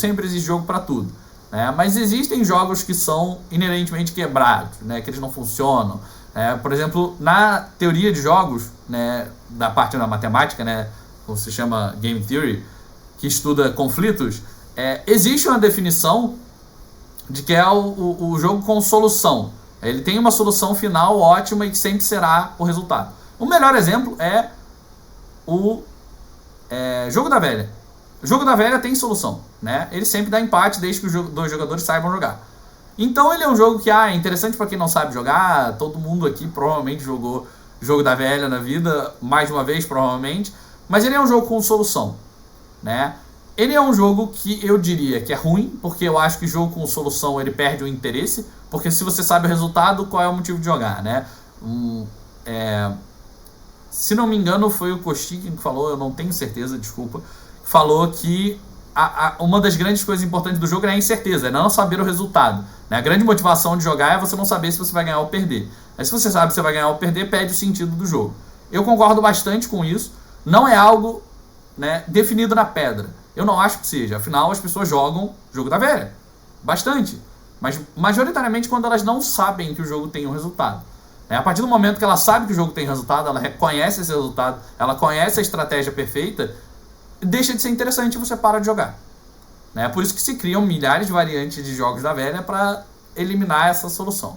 mas existem jogos que são inerentemente quebrados, né, que eles não funcionam. Por exemplo, na teoria de jogos, né, da parte da matemática, né, como se chama Game Theory, que estuda conflitos, existe uma definição de que é o jogo com solução. Ele tem uma solução final ótima e que sempre será o resultado. O melhor exemplo é o Jogo da Velha. O Jogo da Velha tem solução, né? Ele sempre dá empate desde que os dois jogadores saibam jogar. Então ele é um jogo que é interessante para quem não sabe jogar. Todo mundo aqui provavelmente jogou Jogo da Velha na vida, mais de uma vez provavelmente. Mas ele é um jogo com solução, né? Ele é um jogo que eu diria que é ruim, porque eu acho que jogo com solução ele perde o interesse, porque se você sabe o resultado, qual é o motivo de jogar, né? Se não me engano foi o Kostik que falou, eu não tenho certeza, desculpa, falou que uma das grandes coisas importantes do jogo é a incerteza, é não saber o resultado, né? A grande motivação de jogar é você não saber se você vai ganhar ou perder. Mas se você sabe que você vai ganhar ou perder, perde o sentido do jogo. Eu concordo bastante com isso. Não é algo né, definido na pedra. Eu não acho que seja. Afinal, as pessoas jogam jogo da velha. Bastante. Mas majoritariamente quando elas não sabem que o jogo tem um resultado. A partir do momento que ela sabe que o jogo tem resultado, ela reconhece esse resultado, ela conhece a estratégia perfeita, deixa de ser interessante e você para de jogar. Por isso que se criam milhares de variantes de jogos da velha para eliminar essa solução.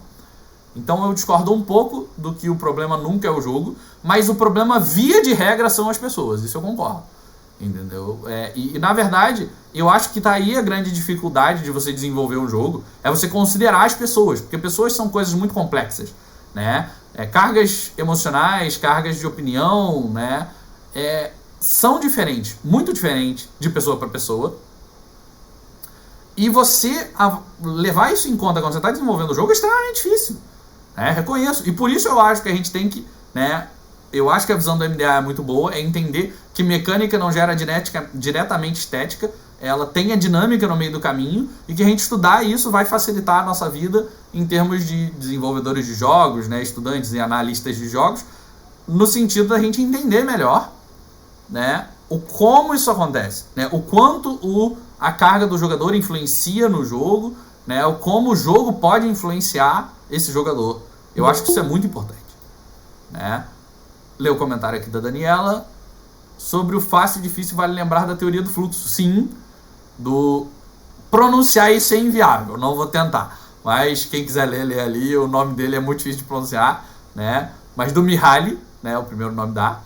Então eu discordo um pouco do que o problema nunca é o jogo, mas o problema via de regra são as pessoas, isso eu concordo. Entendeu? E na verdade, eu acho que tá aí a grande dificuldade de você desenvolver um jogo, é você considerar as pessoas, porque pessoas são coisas muito complexas, né? Cargas emocionais, cargas de opinião, né? São diferentes, muito diferentes de pessoa para pessoa. E você levar isso em conta quando você está desenvolvendo o jogo é extremamente difícil. Reconheço. E por isso eu acho que a gente tem que, eu acho que a visão do MDA é muito boa, é entender que mecânica não gera diretamente estética, ela tem a dinâmica no meio do caminho, e que a gente estudar isso vai facilitar a nossa vida em termos de desenvolvedores de jogos, estudantes e analistas de jogos, no sentido da gente entender melhor, o como isso acontece, o quanto a carga do jogador influencia no jogo, o como o jogo pode influenciar esse jogador. Eu acho que isso é muito importante. Lê o comentário aqui da Daniela. Sobre o fácil e difícil, vale lembrar da teoria do fluxo. Sim, do pronunciar isso é inviável, não vou tentar. Mas quem quiser ler, lê ali. O nome dele é muito difícil de pronunciar, mas do Mihaly, o primeiro nome dá,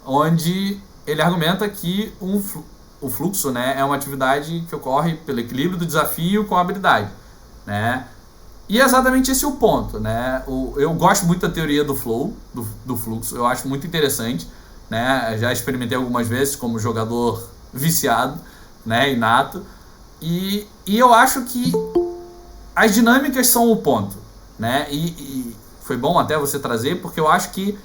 onde ele argumenta que o fluxo, é uma atividade que ocorre pelo equilíbrio do desafio com a habilidade, E é exatamente esse o ponto, Eu gosto muito da teoria do flow, do fluxo, eu acho muito interessante, Já experimentei algumas vezes como jogador viciado, inato, e eu acho que as dinâmicas são o ponto, E foi bom até você trazer, porque eu acho que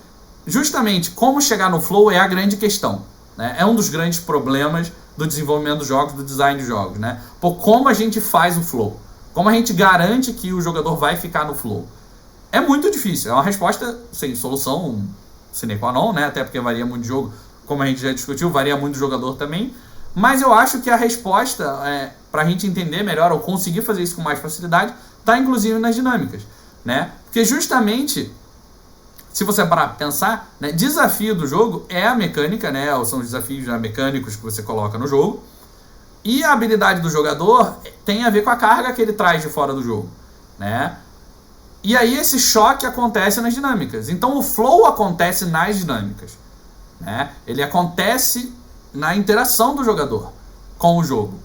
justamente como chegar no flow é a grande questão, É um dos grandes problemas do desenvolvimento dos jogos, do design de jogos, Por como a gente faz o flow, como a gente garante que o jogador vai ficar no flow. É muito difícil, é uma resposta sem solução sine qua non, Até porque varia muito de jogo, como a gente já discutiu, varia muito do jogador também, mas eu acho que a resposta, para a gente entender melhor ou conseguir fazer isso com mais facilidade, está inclusive nas dinâmicas, Porque justamente, se você parar para pensar, desafio do jogo é a mecânica, ou são os desafios mecânicos que você coloca no jogo, e a habilidade do jogador tem a ver com a carga que ele traz de fora do jogo, E aí esse choque acontece nas dinâmicas. Então o flow acontece nas dinâmicas, Ele acontece na interação do jogador com o jogo,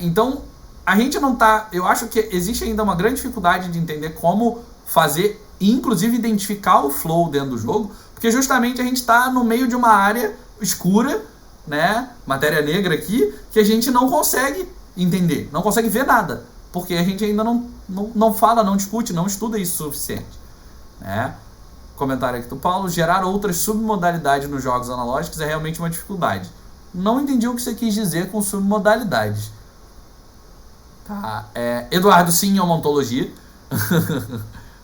Então a gente não tá... Eu acho que existe ainda uma grande dificuldade de entender como fazer, inclusive identificar o flow dentro do jogo, porque justamente a gente está no meio de uma área escura, matéria negra aqui, que a gente não consegue entender, não consegue ver nada, porque a gente ainda não fala, não discute, não estuda isso o suficiente, Comentário aqui do Paulo: gerar outras submodalidades nos jogos analógicos é realmente uma dificuldade. Não entendi o que você quis dizer com submodalidades. Tá. Eduardo, sim, é uma ontologia.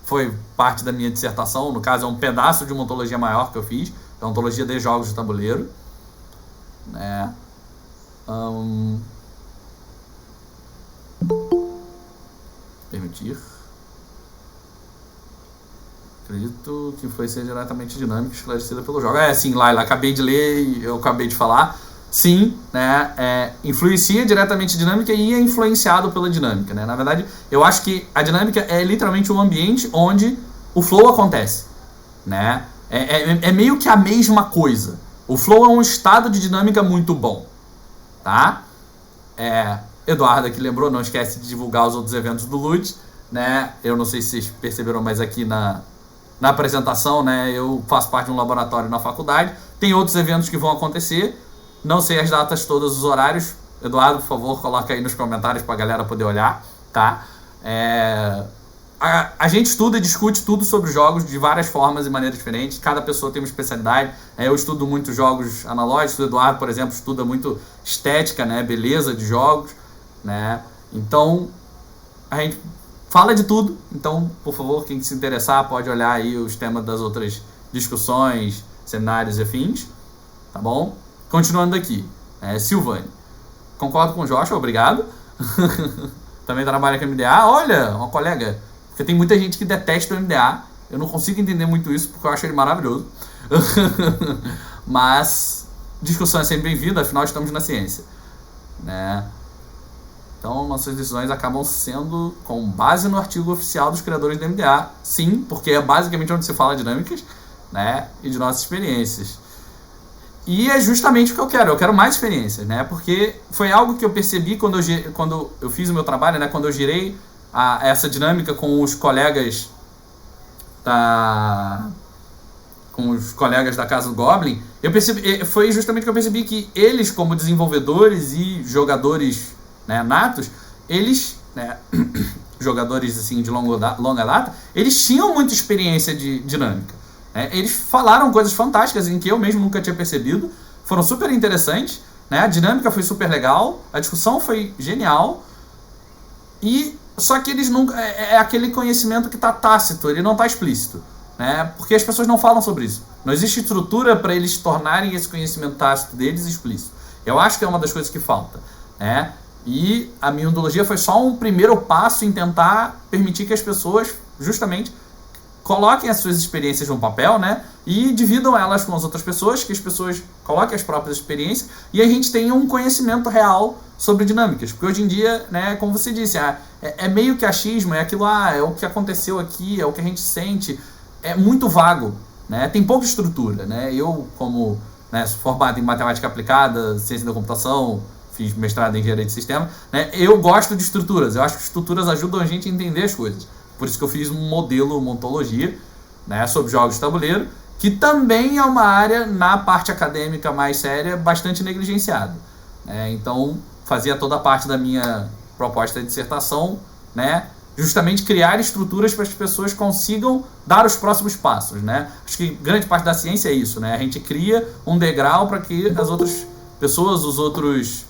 Foi parte da minha dissertação, no caso é um pedaço de uma ontologia maior que eu fiz, é a ontologia de jogos de tabuleiro, Permitir. Acredito que foi ser diretamente dinâmica esclarecida pelo jogo. Sim, Laila, acabei de ler e eu acabei de falar. Sim, influencia diretamente a dinâmica e é influenciado pela dinâmica, Na verdade, eu acho que a dinâmica é literalmente um ambiente onde o flow acontece, É meio que a mesma coisa. O flow é um estado de dinâmica muito bom, tá? Eduardo aqui lembrou, não esquece de divulgar os outros eventos do LUT, Eu não sei se vocês perceberam, mas aqui na apresentação, eu faço parte de um laboratório na faculdade. Tem outros eventos que vão acontecer. Não sei as datas todas, os horários. Eduardo, por favor, coloca aí nos comentários para a galera poder olhar, tá? A gente estuda e discute tudo sobre jogos de várias formas e maneiras diferentes. Cada pessoa tem uma especialidade. Eu estudo muito jogos analógicos. O Eduardo, por exemplo, estuda muito estética, beleza de jogos, Então, a gente fala de tudo. Então, por favor, quem se interessar pode olhar aí os temas das outras discussões, seminários e afins, tá bom? Continuando aqui, Silvane. Concordo com o Joshua, obrigado. Também trabalha com MDA. Olha, uma colega. Porque tem muita gente que detesta o MDA. Eu não consigo entender muito isso, porque eu acho ele maravilhoso. Mas discussão é sempre bem-vinda, afinal estamos na ciência, né? Então nossas decisões acabam sendo com base no artigo oficial dos criadores do MDA. Sim, porque é basicamente onde se fala dinâmicas, né? E de nossas experiências. E é justamente o que eu quero mais experiências, né? Porque foi algo que eu percebi quando eu fiz o meu trabalho, né? Quando eu girei essa dinâmica com os colegas da Casa do Goblin, foi justamente que eu percebi que eles, como desenvolvedores e jogadores, né, natos, eles, né, jogadores assim de longa data, eles tinham muita experiência de dinâmica. Eles falaram coisas fantásticas em que eu mesmo nunca tinha percebido, foram super interessantes, né? A dinâmica foi super legal, a discussão foi genial, e só que eles nunca é aquele conhecimento que está tácito, ele não está explícito, né? Porque as pessoas não falam sobre isso. Não existe estrutura para eles tornarem esse conhecimento tácito deles explícito. Eu acho que é uma das coisas que falta, né? E a minha ontologia foi só um primeiro passo em tentar permitir que as pessoas justamente coloquem as suas experiências no papel, né? E dividam elas com as outras pessoas, que as pessoas coloquem as próprias experiências e a gente tenha um conhecimento real sobre dinâmicas. Porque hoje em dia, né, como você disse, é meio que achismo, é aquilo, é o que aconteceu aqui, é o que a gente sente, é muito vago, né? Tem pouca estrutura, né? Eu, como, né, formado em matemática aplicada, ciência da computação, fiz mestrado em engenharia de sistema, né, eu gosto de estruturas, eu acho que estruturas ajudam a gente a entender as coisas. Por isso que eu fiz um modelo, uma ontologia, né, sobre jogos de tabuleiro, que também é uma área, na parte acadêmica mais séria, bastante negligenciada. Então, fazia toda a parte da minha proposta de dissertação, né, justamente criar estruturas para que as pessoas consigam dar os próximos passos, né? Acho que grande parte da ciência é isso, né? A gente cria um degrau para que as outras pessoas, os outros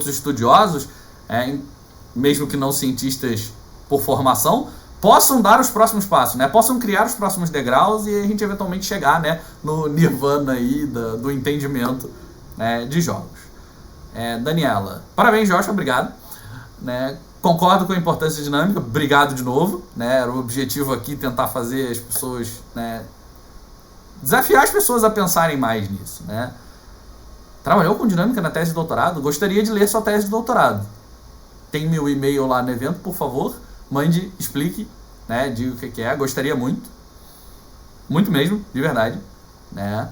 estudiosos, mesmo que não cientistas por formação, possam dar os próximos passos, né? Possam criar os próximos degraus e a gente eventualmente chegar, né, no nirvana aí do entendimento, né, de jogos. Daniela, parabéns, Joshua, obrigado, né? Concordo com a importância dinâmica, obrigado de novo, né? Era o objetivo aqui tentar fazer as pessoas, né, desafiar as pessoas a pensarem mais nisso, né? Trabalhou com dinâmica na tese de doutorado? Gostaria de ler sua tese de doutorado. Tem meu e-mail lá no evento, por favor. Mande, explique, né? Diga o que é. Gostaria muito. Muito mesmo, de verdade. Né?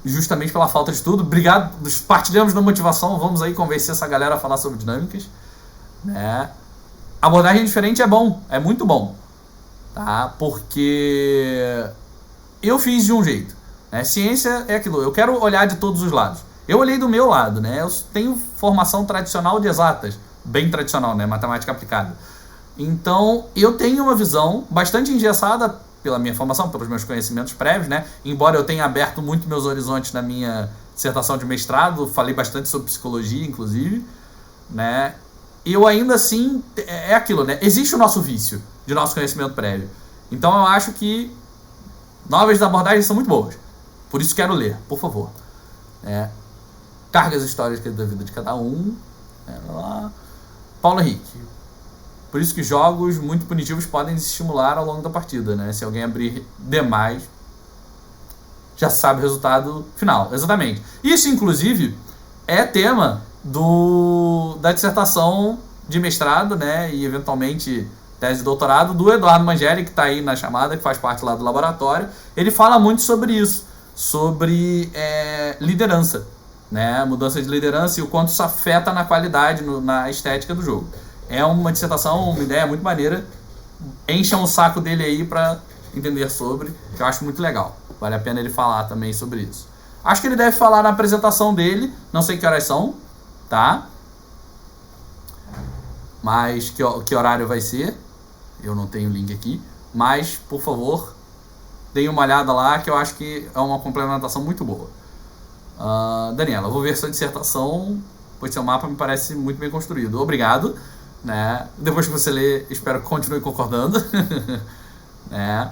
Justamente pela falta de estudo. Obrigado. Partilhamos da motivação. Vamos aí convencer essa galera a falar sobre dinâmicas. Né? Abordagem diferente é bom. É muito bom. Tá? Porque eu fiz de um jeito. Né? Ciência é aquilo. Eu quero olhar de todos os lados. Eu olhei do meu lado. Né? Eu tenho formação tradicional de exatas. Bem tradicional, né? Matemática aplicada. Então, eu tenho uma visão bastante engessada pela minha formação, pelos meus conhecimentos prévios, né? Embora eu tenha aberto muito meus horizontes na minha dissertação de mestrado, falei bastante sobre psicologia, inclusive, né? Eu ainda assim, é aquilo, né? Existe o nosso vício de nosso conhecimento prévio. Então, eu acho que novas abordagens são muito boas. Por isso, quero ler, por favor. Cargas históricas da vida de cada um. Paulo Henrique. Por isso que jogos muito punitivos podem estimular ao longo da partida, né? Se alguém abrir demais, já sabe o resultado final. Exatamente. Isso, inclusive, é tema da dissertação de mestrado, né? E, eventualmente, tese de doutorado do Eduardo Mangeri, que está aí na chamada, que faz parte lá do laboratório. Ele fala muito sobre isso, sobre liderança. Né, mudança de liderança e o quanto isso afeta na qualidade, na estética do jogo. É uma dissertação, uma ideia muito maneira. Enchem o saco dele aí para entender sobre, que eu acho muito legal. Vale a pena ele falar também sobre isso. Acho que ele deve falar na apresentação dele, não sei que horas são, tá? Mas que horário vai ser, eu não tenho o link aqui, mas, por favor, deem uma olhada lá, que eu acho que é uma complementação muito boa. Daniela, eu vou ver sua dissertação, pois seu mapa me parece muito bem construído. Obrigado. Né? Depois que você ler, espero que continue concordando. Né?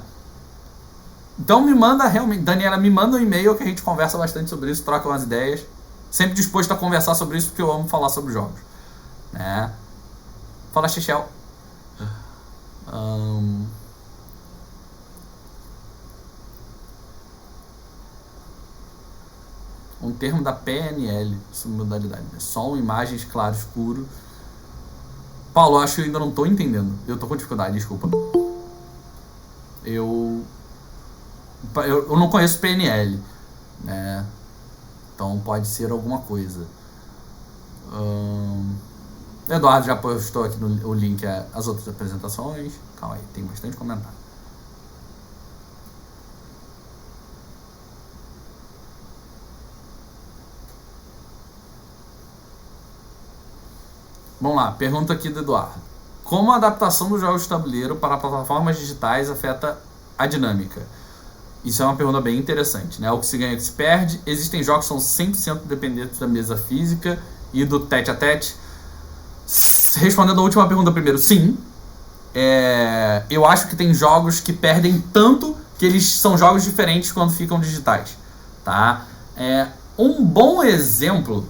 Então me manda realmente, Daniela, me manda um e-mail que a gente conversa bastante sobre isso, troca umas ideias. Sempre disposto a conversar sobre isso porque eu amo falar sobre jogos. Né? Fala, Chechel. Um termo da PNL, submodalidade. Som, imagens, claro, escuro. Paulo, acho que eu ainda não tô entendendo. Eu tô com dificuldade, desculpa. Eu não conheço PNL, né? Então pode ser alguma coisa. Eduardo já postou aqui o link às outras apresentações. Calma aí, tem bastante comentário. Vamos lá, pergunta aqui do Eduardo. Como a adaptação dos jogos de tabuleiro para plataformas digitais afeta a dinâmica? Isso é uma pergunta bem interessante, né? O que se ganha, o que se perde. Existem jogos que são 100% dependentes da mesa física e do tete-a-tete. Respondendo a última pergunta primeiro, sim. Eu acho que tem jogos que perdem tanto que eles são jogos diferentes quando ficam digitais, tá? Um bom exemplo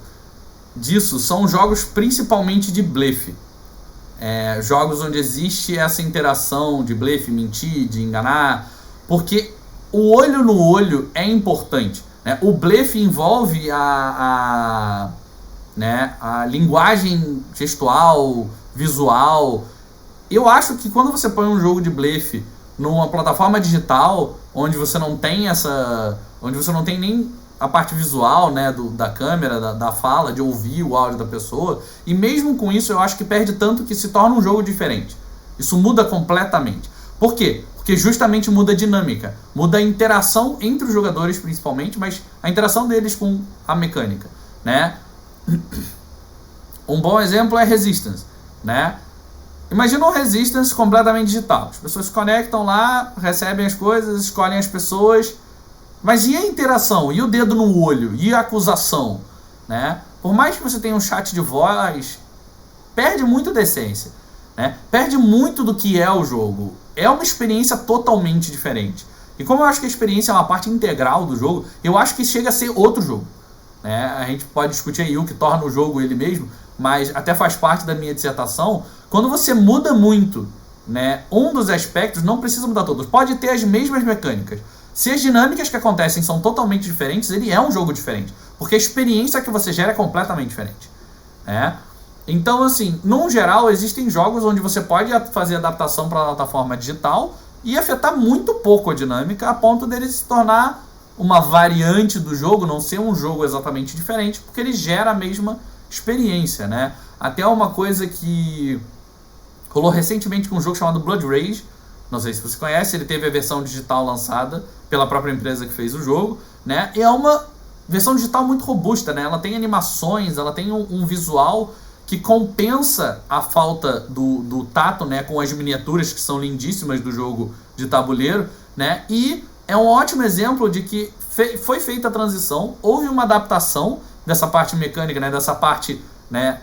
disso são jogos principalmente de blefe. Jogos onde existe essa interação de blefe, mentir, de enganar, porque o olho no olho é importante, né? O blefe envolve a linguagem gestual, visual. Eu acho que quando você põe um jogo de blefe numa plataforma digital, onde você não tem nem a parte visual, né, da câmera, da fala, de ouvir o áudio da pessoa, e mesmo com isso eu acho que perde tanto que se torna um jogo diferente. Isso muda completamente. Por quê? Porque justamente muda a dinâmica, muda a interação entre os jogadores principalmente, mas a interação deles com a mecânica, né? Um bom exemplo é Resistance, né? Imagina um Resistance completamente digital. As pessoas se conectam lá, recebem as coisas, escolhem as pessoas, mas e a interação? E o dedo no olho? E a acusação? Né? Por mais que você tenha um chat de voz, perde muito da essência, né? Perde muito do que é o jogo. É uma experiência totalmente diferente. E como eu acho que a experiência é uma parte integral do jogo, eu acho que chega a ser outro jogo. Né? A gente pode discutir aí o que torna o jogo ele mesmo, mas até faz parte da minha dissertação. Quando você muda muito, né, um dos aspectos, não precisa mudar todos. Pode ter as mesmas mecânicas. Se as dinâmicas que acontecem são totalmente diferentes, ele é um jogo diferente. Porque a experiência que você gera é completamente diferente. Né? Então, assim, no geral, existem jogos onde você pode fazer adaptação para a plataforma digital e afetar muito pouco a dinâmica, a ponto dele se tornar uma variante do jogo, não ser um jogo exatamente diferente, porque ele gera a mesma experiência, né? Até uma coisa que rolou recentemente com um jogo chamado Blood Rage, não sei se você conhece, ele teve a versão digital lançada pela própria empresa que fez o jogo, né? E é uma versão digital muito robusta, né? Ela tem animações, ela tem um visual que compensa a falta do tato, né? Com as miniaturas que são lindíssimas do jogo de tabuleiro, né? E é um ótimo exemplo de que foi feita a transição, houve uma adaptação dessa parte mecânica, né? Dessa parte, né,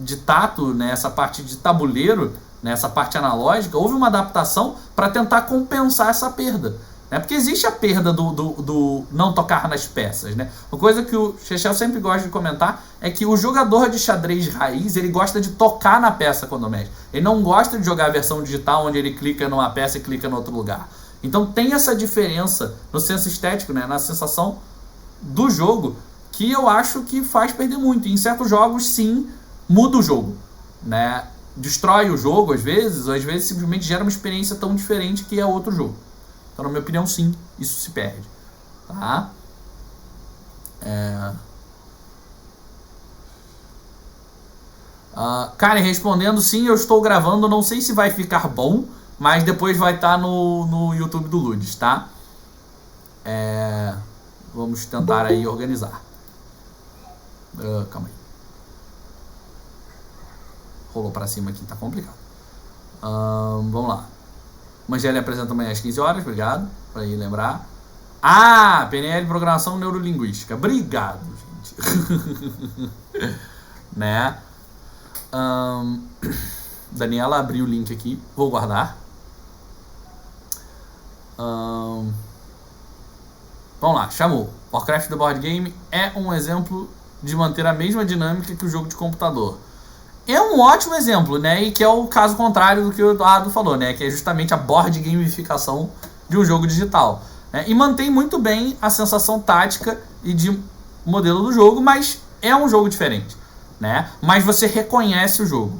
de tato, né? Essa parte de tabuleiro, né? Essa parte analógica, houve uma adaptação para tentar compensar essa perda. Né? Porque existe a perda do não tocar nas peças. Né? Uma coisa que o Chechel sempre gosta de comentar é que o jogador de xadrez raiz, ele gosta de tocar na peça quando mexe. Ele não gosta de jogar a versão digital onde ele clica numa peça e clica em outro lugar. Então tem essa diferença no senso estético, né? Na sensação do jogo, que eu acho que faz perder muito. E em certos jogos, sim, muda o jogo. Né? Destrói o jogo às vezes, ou às vezes simplesmente gera uma experiência tão diferente que é outro jogo. Então, na minha opinião, sim, isso se perde. Tá? Karen respondendo, sim, eu estou gravando, não sei se vai ficar bom, mas depois vai estar no YouTube do Ludes, tá? Vamos tentar aí organizar. Calma aí. Rolou pra cima aqui, tá complicado. Vamos lá. Mangeli apresenta amanhã às 15 horas, obrigado, para ir lembrar. PNL, Programação Neurolinguística. Obrigado, gente. Né? Daniela abriu o link aqui, vou guardar. Vamos lá, chamou. Warcraft The Board Game é um exemplo de manter a mesma dinâmica que o jogo de computador. É um ótimo exemplo, né? E que é o caso contrário do que o Eduardo falou, né? Que é justamente a board gamificação de um jogo digital, né? E mantém muito bem a sensação tática e de modelo do jogo, mas é um jogo diferente, né? Mas você reconhece o jogo,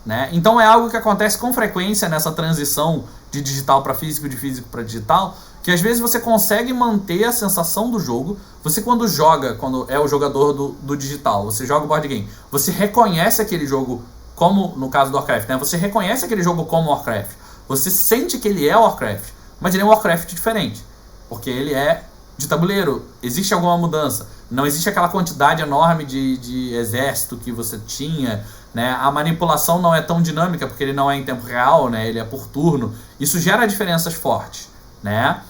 né? Então é algo que acontece com frequência nessa transição de digital para físico, de físico para digital, que às vezes você consegue manter a sensação do jogo. Você quando joga, quando é o jogador do digital, você joga o board game, você reconhece aquele jogo como, no caso do Warcraft, né? Você reconhece aquele jogo como Warcraft. Você sente que ele é Warcraft, mas ele é um Warcraft diferente, porque ele é de tabuleiro. Existe alguma mudança. Não existe aquela quantidade enorme de exército que você tinha, né? A manipulação não é tão dinâmica, porque ele não é em tempo real, né? Ele é por turno. Isso gera diferenças fortes, né?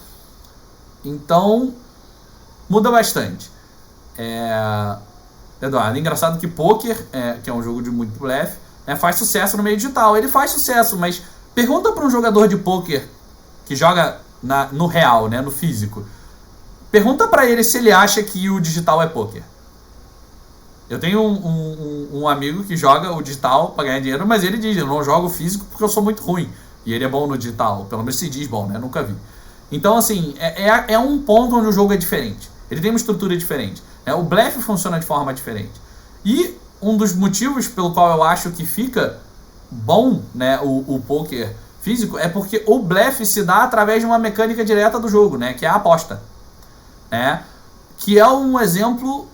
Então, muda bastante. Eduardo, engraçado que poker, que é um jogo de muito blefe, faz sucesso no meio digital. Ele faz sucesso, mas pergunta para um jogador de poker que joga no real, né, no físico. Pergunta para ele se ele acha que o digital é poker. Eu tenho um amigo que joga o digital para ganhar dinheiro, mas ele diz, eu não jogo físico porque eu sou muito ruim. E ele é bom no digital, pelo menos se diz bom, né? Nunca vi. Então, assim, é um ponto onde o jogo é diferente. Ele tem uma estrutura diferente. O blefe funciona de forma diferente. E um dos motivos pelo qual eu acho que fica bom, né, o poker físico é porque o blefe se dá através de uma mecânica direta do jogo, né, que é a aposta. Né, que é um exemplo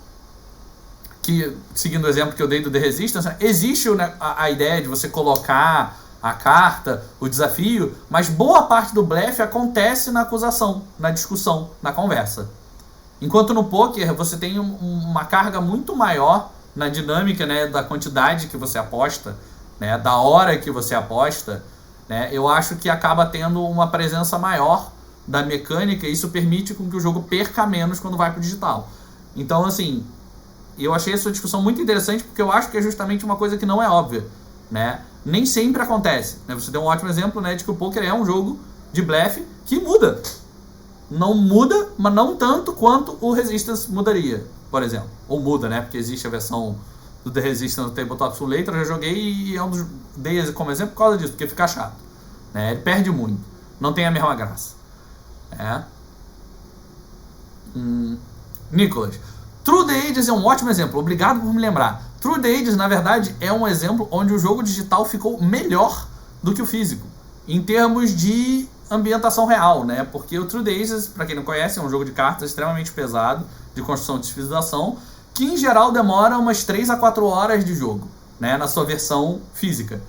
que, seguindo o exemplo que eu dei do The Resistance, existe, né, a ideia de você colocar a carta, o desafio, mas boa parte do blefe acontece na acusação, na discussão, na conversa. Enquanto no poker você tem uma carga muito maior na dinâmica, né, da quantidade que você aposta, né, da hora que você aposta, né, eu acho que acaba tendo uma presença maior da mecânica e isso permite com que o jogo perca menos quando vai para o digital. Então, assim, eu achei essa discussão muito interessante porque eu acho que é justamente uma coisa que não é óbvia, né? Nem sempre acontece, né? Você deu um ótimo exemplo, né, de que o poker é um jogo de blefe que muda. Não muda, mas não tanto quanto o Resistance mudaria, por exemplo. Ou muda, né? Porque existe a versão do The Resistance no Tabletop Simulator, eu já joguei e dei como exemplo por causa disso, porque fica chato, né? Ele perde muito, não tem a mesma graça. Nicolas, Through the Ages é um ótimo exemplo, obrigado por me lembrar. Through the Ages, na verdade, é um exemplo onde o jogo digital ficou melhor do que o físico, em termos de ambientação real, né? Porque o Through the Ages, para quem não conhece, é um jogo de cartas extremamente pesado, de construção de civilização, que em geral demora umas 3 a 4 horas de jogo, né? Na sua versão física,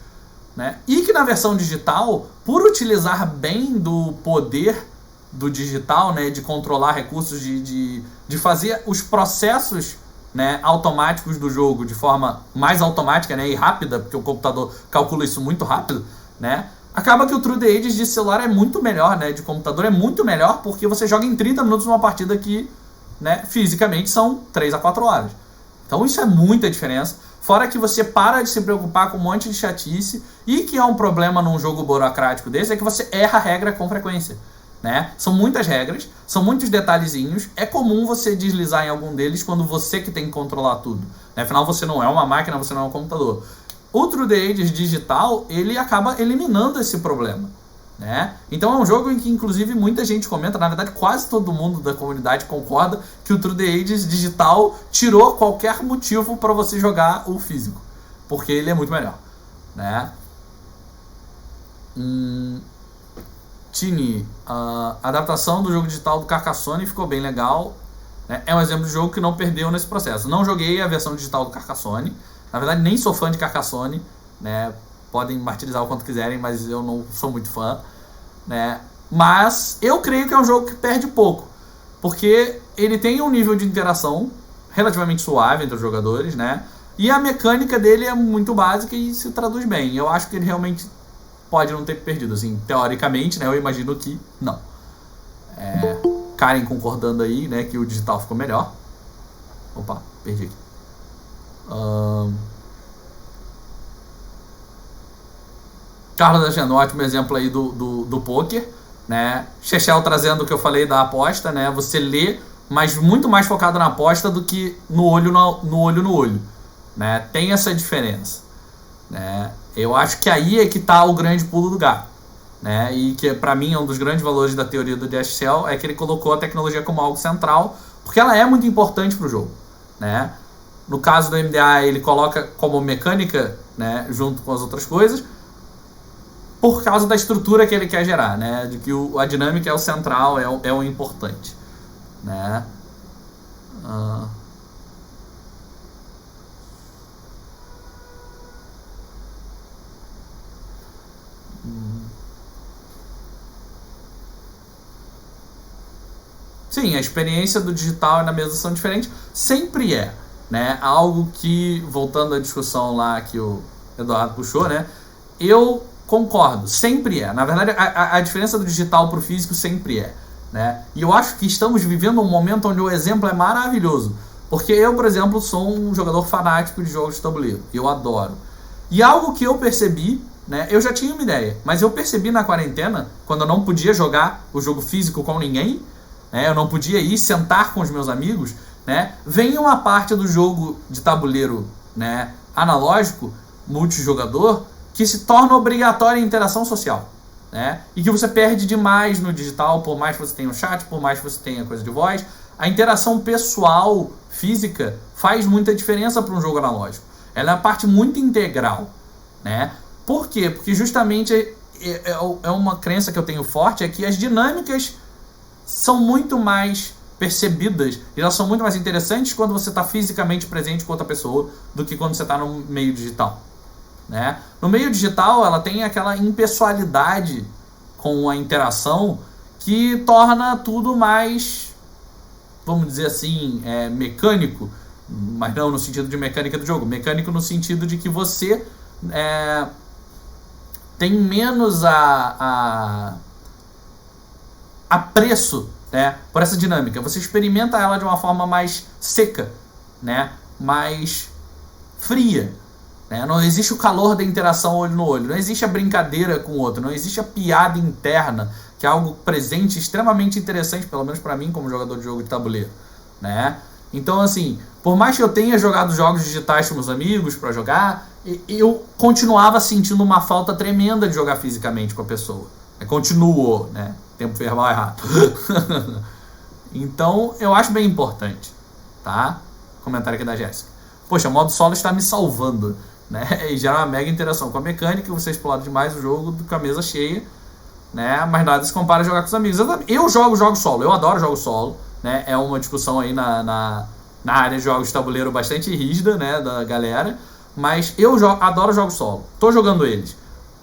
né? E que na versão digital, por utilizar bem do poder do digital, né? De controlar recursos, de fazer os processos, né, automáticos do jogo de forma mais automática, né, e rápida, porque o computador calcula isso muito rápido, né, acaba que o Through the Ages de celular é muito melhor, né, de computador é muito melhor, porque você joga em 30 minutos uma partida que, né, fisicamente são 3 a 4 horas. Então isso é muita diferença, fora que você para de se preocupar com um monte de chatice, e que é um problema num jogo burocrático desse, é que você erra a regra com frequência. Né? São muitas regras, são muitos detalhezinhos, é comum você deslizar em algum deles quando você que tem que controlar tudo, né? Afinal você não é uma máquina, você não é um computador. O Through the Ages digital, ele acaba eliminando esse problema, né? Então é um jogo em que inclusive muita gente comenta, na verdade quase todo mundo da comunidade concorda que o Through the Ages digital tirou qualquer motivo para você jogar o físico, porque ele é muito melhor, né? Tini, a adaptação do jogo digital do Carcassonne ficou bem legal, né? É um exemplo de jogo que não perdeu nesse processo. Não joguei a versão digital do Carcassonne, na verdade nem sou fã de Carcassonne, né? Podem martirizar o quanto quiserem, mas eu não sou muito fã, né? Mas eu creio que é um jogo que perde pouco, porque ele tem um nível de interação relativamente suave entre os jogadores, né? E a mecânica dele é muito básica e se traduz bem. Eu acho que ele realmente pode não ter perdido, assim, teoricamente, né, eu imagino que não. Karen concordando aí, né, que o digital ficou melhor. Opa, perdi aqui. Carlos achando um ótimo exemplo aí do poker, né, Chechel trazendo o que eu falei da aposta, né, você lê mas muito mais focado na aposta do que no olho no olho, né? Tem essa diferença, né? Eu acho que aí é que está o grande pulo do gato, né? E que para mim é um dos grandes valores da teoria do DSL é que ele colocou a tecnologia como algo central, porque ela é muito importante para o jogo, né? No caso do MDA, ele coloca como mecânica, né, junto com as outras coisas, por causa da estrutura que ele quer gerar, né? De que a dinâmica é o central, é o importante, né? Sim, a experiência do digital e na mesa são diferentes, sempre é, né? Algo que, voltando à discussão lá que o Eduardo puxou, né? Eu concordo, sempre é. Na verdade, a diferença do digital para o físico sempre é, né? E eu acho que estamos vivendo um momento onde o exemplo é maravilhoso. Porque eu, por exemplo, sou um jogador fanático de jogos de tabuleiro. Eu adoro. E algo que eu percebi, né? Eu já tinha uma ideia, mas eu percebi na quarentena, quando eu não podia jogar o jogo físico com ninguém, né? Eu não podia ir sentar com os meus amigos, né? Vem uma parte do jogo de tabuleiro, né, analógico, multijogador, que se torna obrigatória a interação social, né? E que você perde demais no digital, por mais que você tenha um chat, por mais que você tenha coisa de voz. A interação pessoal, física, faz muita diferença para um jogo analógico. Ela é uma parte muito integral, né? Por quê? Porque justamente é uma crença que eu tenho forte, é que as dinâmicas são muito mais percebidas e elas são muito mais interessantes quando você está fisicamente presente com outra pessoa do que quando você está no meio digital, né? No meio digital ela tem aquela impessoalidade com a interação que torna tudo mais, vamos dizer assim, mecânico, mas não no sentido de mecânica do jogo, mecânico no sentido de que você tem menos apreço, né, por essa dinâmica. Você experimenta ela de uma forma mais seca, né, mais fria, né? Não existe o calor da interação olho no olho, não existe a brincadeira com o outro, não existe a piada interna, que é algo presente, extremamente interessante, pelo menos para mim como jogador de jogo de tabuleiro, né? Então, assim, por mais que eu tenha jogado jogos digitais com meus amigos para jogar, eu continuava sentindo uma falta tremenda de jogar fisicamente com a pessoa. Continuou, né? Tempo verbal errado. Então, eu acho bem importante, tá? Comentário aqui da Jéssica. Poxa, o modo solo está me salvando, né? E gera uma mega interação com a mecânica, você explora demais o jogo com a mesa cheia, né? Mas nada se compara a jogar com os amigos. Eu jogo solo, eu adoro jogo solo, né? É uma discussão aí na área de jogos de tabuleiro bastante rígida, né? Da galera. Mas eu adoro jogos solo. Tô jogando eles.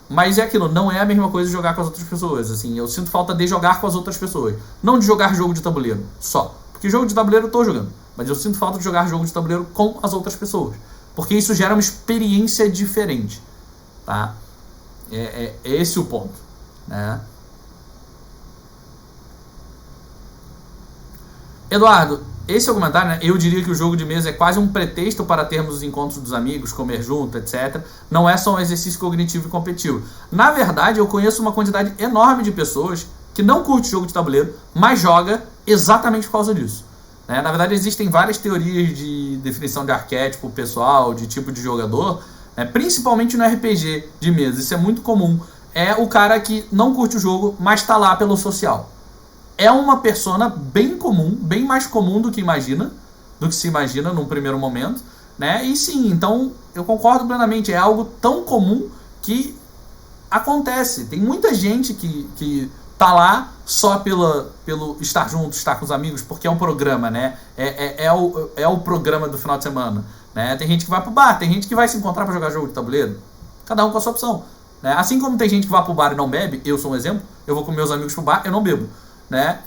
Mas é aquilo, não é a mesma coisa de jogar com as outras pessoas. Assim, eu sinto falta de jogar com as outras pessoas. Não de jogar jogo de tabuleiro só. Porque jogo de tabuleiro eu tô jogando. Mas eu sinto falta de jogar jogo de tabuleiro com as outras pessoas. Porque isso gera uma experiência diferente. Tá? É esse o ponto, né? Eduardo, esse é o comentário, né? Eu diria que o jogo de mesa é quase um pretexto para termos os encontros dos amigos, comer junto, etc. Não é só um exercício cognitivo e competitivo. Na verdade, eu conheço uma quantidade enorme de pessoas que não curte jogo de tabuleiro, mas joga exatamente por causa disso, né? Na verdade, existem várias teorias de definição de arquétipo pessoal, de tipo de jogador, né? Principalmente no RPG de mesa. Isso é muito comum. É o cara que não curte o jogo, mas está lá pelo social. É uma persona bem comum, bem mais comum do que se imagina num primeiro momento, né? E sim, então eu concordo plenamente, é algo tão comum que acontece. Tem muita gente que tá lá só pelo estar junto, estar com os amigos, porque é um programa, né? É o programa do final de semana, né? Tem gente que vai pro bar, tem gente que vai se encontrar para jogar jogo de tabuleiro, cada um com a sua opção, né? Assim como tem gente que vai pro bar e não bebe, eu sou um exemplo, eu vou com meus amigos pro bar, eu não bebo, né?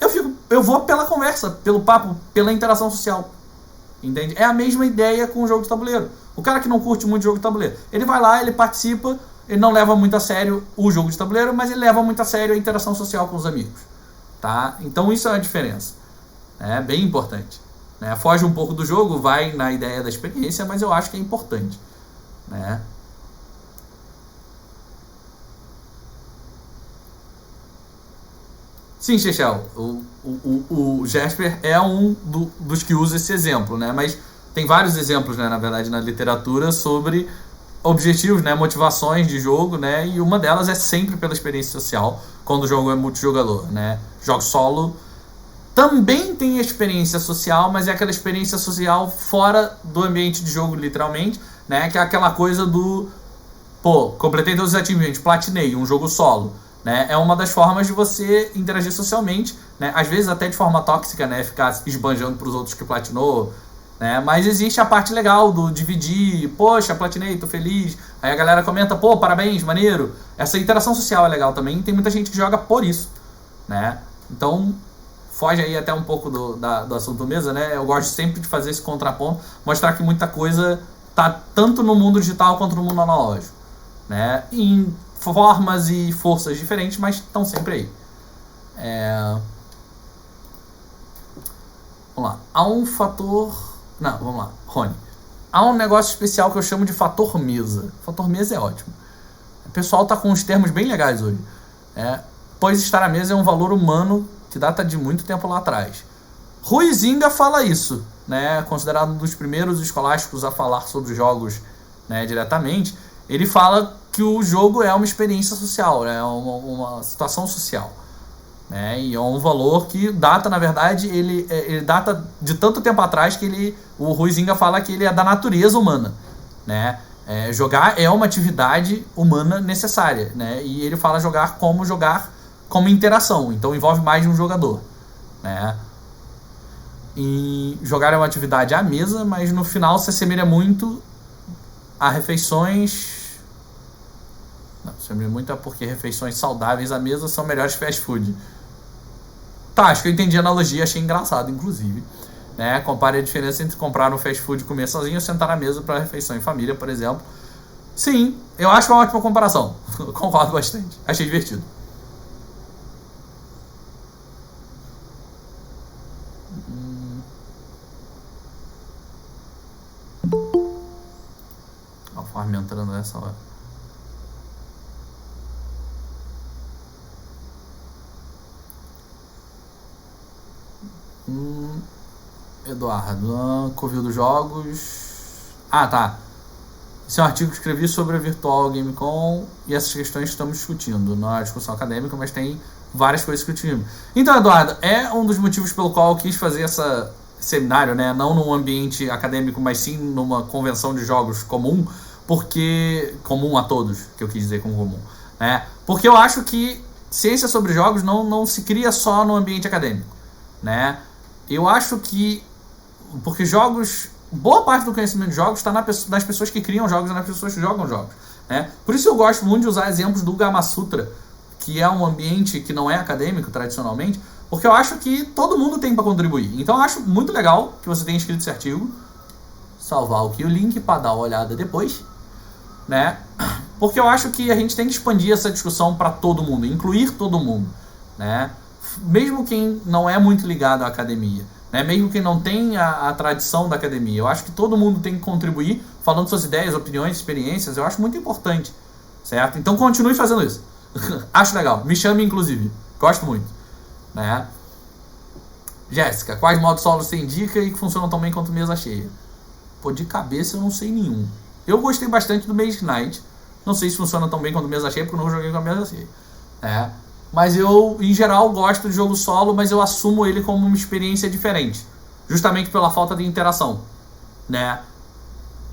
Eu vou pela conversa, pelo papo, pela interação social, entende? É a mesma ideia com o jogo de tabuleiro. O cara que não curte muito jogo de tabuleiro, ele vai lá, ele participa, ele não leva muito a sério o jogo de tabuleiro, mas ele leva muito a sério a interação social com os amigos, tá? Então isso é a diferença, é bem importante, né? Foge um pouco do jogo, vai na ideia da experiência, mas eu acho que é importante, né? Sim, Chechel, O Jesper é um dos que usa esse exemplo, né? Mas tem vários exemplos, né, na verdade, na literatura sobre objetivos, né, motivações de jogo, né? E uma delas é sempre pela experiência social, quando o jogo é multijogador, né? Jogo solo também tem experiência social, mas é aquela experiência social fora do ambiente de jogo, literalmente, né? Que é aquela coisa do... Pô, completei todos os achievements, platinei um jogo solo, né? É uma das formas de você interagir socialmente, né? Às vezes até de forma tóxica, né? Ficar esbanjando pros outros que platinou, né? Mas existe a parte legal do dividir, poxa, platinei, tô feliz. Aí a galera comenta, pô, parabéns, maneiro. Essa interação social é legal também, tem muita gente que joga por isso, né? Então... foge aí até um pouco do assunto mesa, né? Eu gosto sempre de fazer esse contraponto, mostrar que muita coisa tá tanto no mundo digital quanto no mundo analógico, né? Em formas e forças diferentes, mas estão sempre aí. Vamos lá. Há um fator... Não, vamos lá. Rony. Há um negócio especial que eu chamo de fator mesa. Fator mesa é ótimo. O pessoal tá com uns termos bem legais hoje. Pois estar à mesa é um valor humano que data de muito tempo lá atrás. Huizinga fala isso, né? Considerado um dos primeiros escolásticos a falar sobre jogos, né, diretamente. Ele fala que o jogo é uma experiência social, né? Uma situação social, né? E é um valor que data, na verdade, ele data de tanto tempo atrás que o Huizinga fala que ele é da natureza humana, né? Jogar é uma atividade humana necessária, né? E ele fala jogar como interação, então envolve mais de um jogador, né? E jogar é uma atividade à mesa, mas no final se assemelha muito a refeições... Não, se assemelha muito a porque refeições saudáveis à mesa são melhores que fast food. Tá, acho que eu entendi a analogia, achei engraçado, inclusive, né? Compare a diferença entre comprar um fast food e comer sozinho ou sentar na mesa para refeição em família, por exemplo. Sim, eu acho uma ótima comparação. Concordo bastante, achei divertido. A farm entrando nessa hora. Eduardo, Covil dos Jogos. Ah, tá. Esse é um artigo que escrevi sobre a Virtual Game Con e essas questões que estamos discutindo. Não é discussão acadêmica, mas tem várias coisas que discutimos. Então, Eduardo, é um dos motivos pelo qual eu quis fazer esse seminário, né? Não num ambiente acadêmico, mas sim numa convenção de jogos comum, porque... comum a todos, que eu quis dizer com comum, né? Porque eu acho que ciência sobre jogos não se cria só no ambiente acadêmico, né? Eu acho que... porque jogos... boa parte do conhecimento de jogos está nas pessoas que criam jogos e nas pessoas que jogam jogos, né? Por isso eu gosto muito de usar exemplos do Gama Sutra, que é um ambiente que não é acadêmico tradicionalmente, porque eu acho que todo mundo tem para contribuir. Então eu acho muito legal que você tenha escrito esse artigo. Salvar aqui o link para dar uma olhada depois, né? Porque eu acho que a gente tem que expandir essa discussão para todo mundo, incluir todo mundo, né? Mesmo quem não é muito ligado à academia, né? Mesmo quem não tem a tradição da academia. Eu acho que todo mundo tem que contribuir, falando suas ideias, opiniões, experiências. Eu acho muito importante, certo? Então continue fazendo isso. Acho legal. Me chame, inclusive. Gosto muito, né? Jéssica, quais modos solo você indica e que funcionam tão bem quanto mesa cheia? Pô, de cabeça eu não sei nenhum. Eu gostei bastante do Magic Knight. Não sei se funciona tão bem quanto mesa cheia, porque eu não joguei com a mesa cheia, né? Mas eu, em geral, gosto de jogo solo, mas eu assumo ele como uma experiência diferente. Justamente pela falta de interação, né?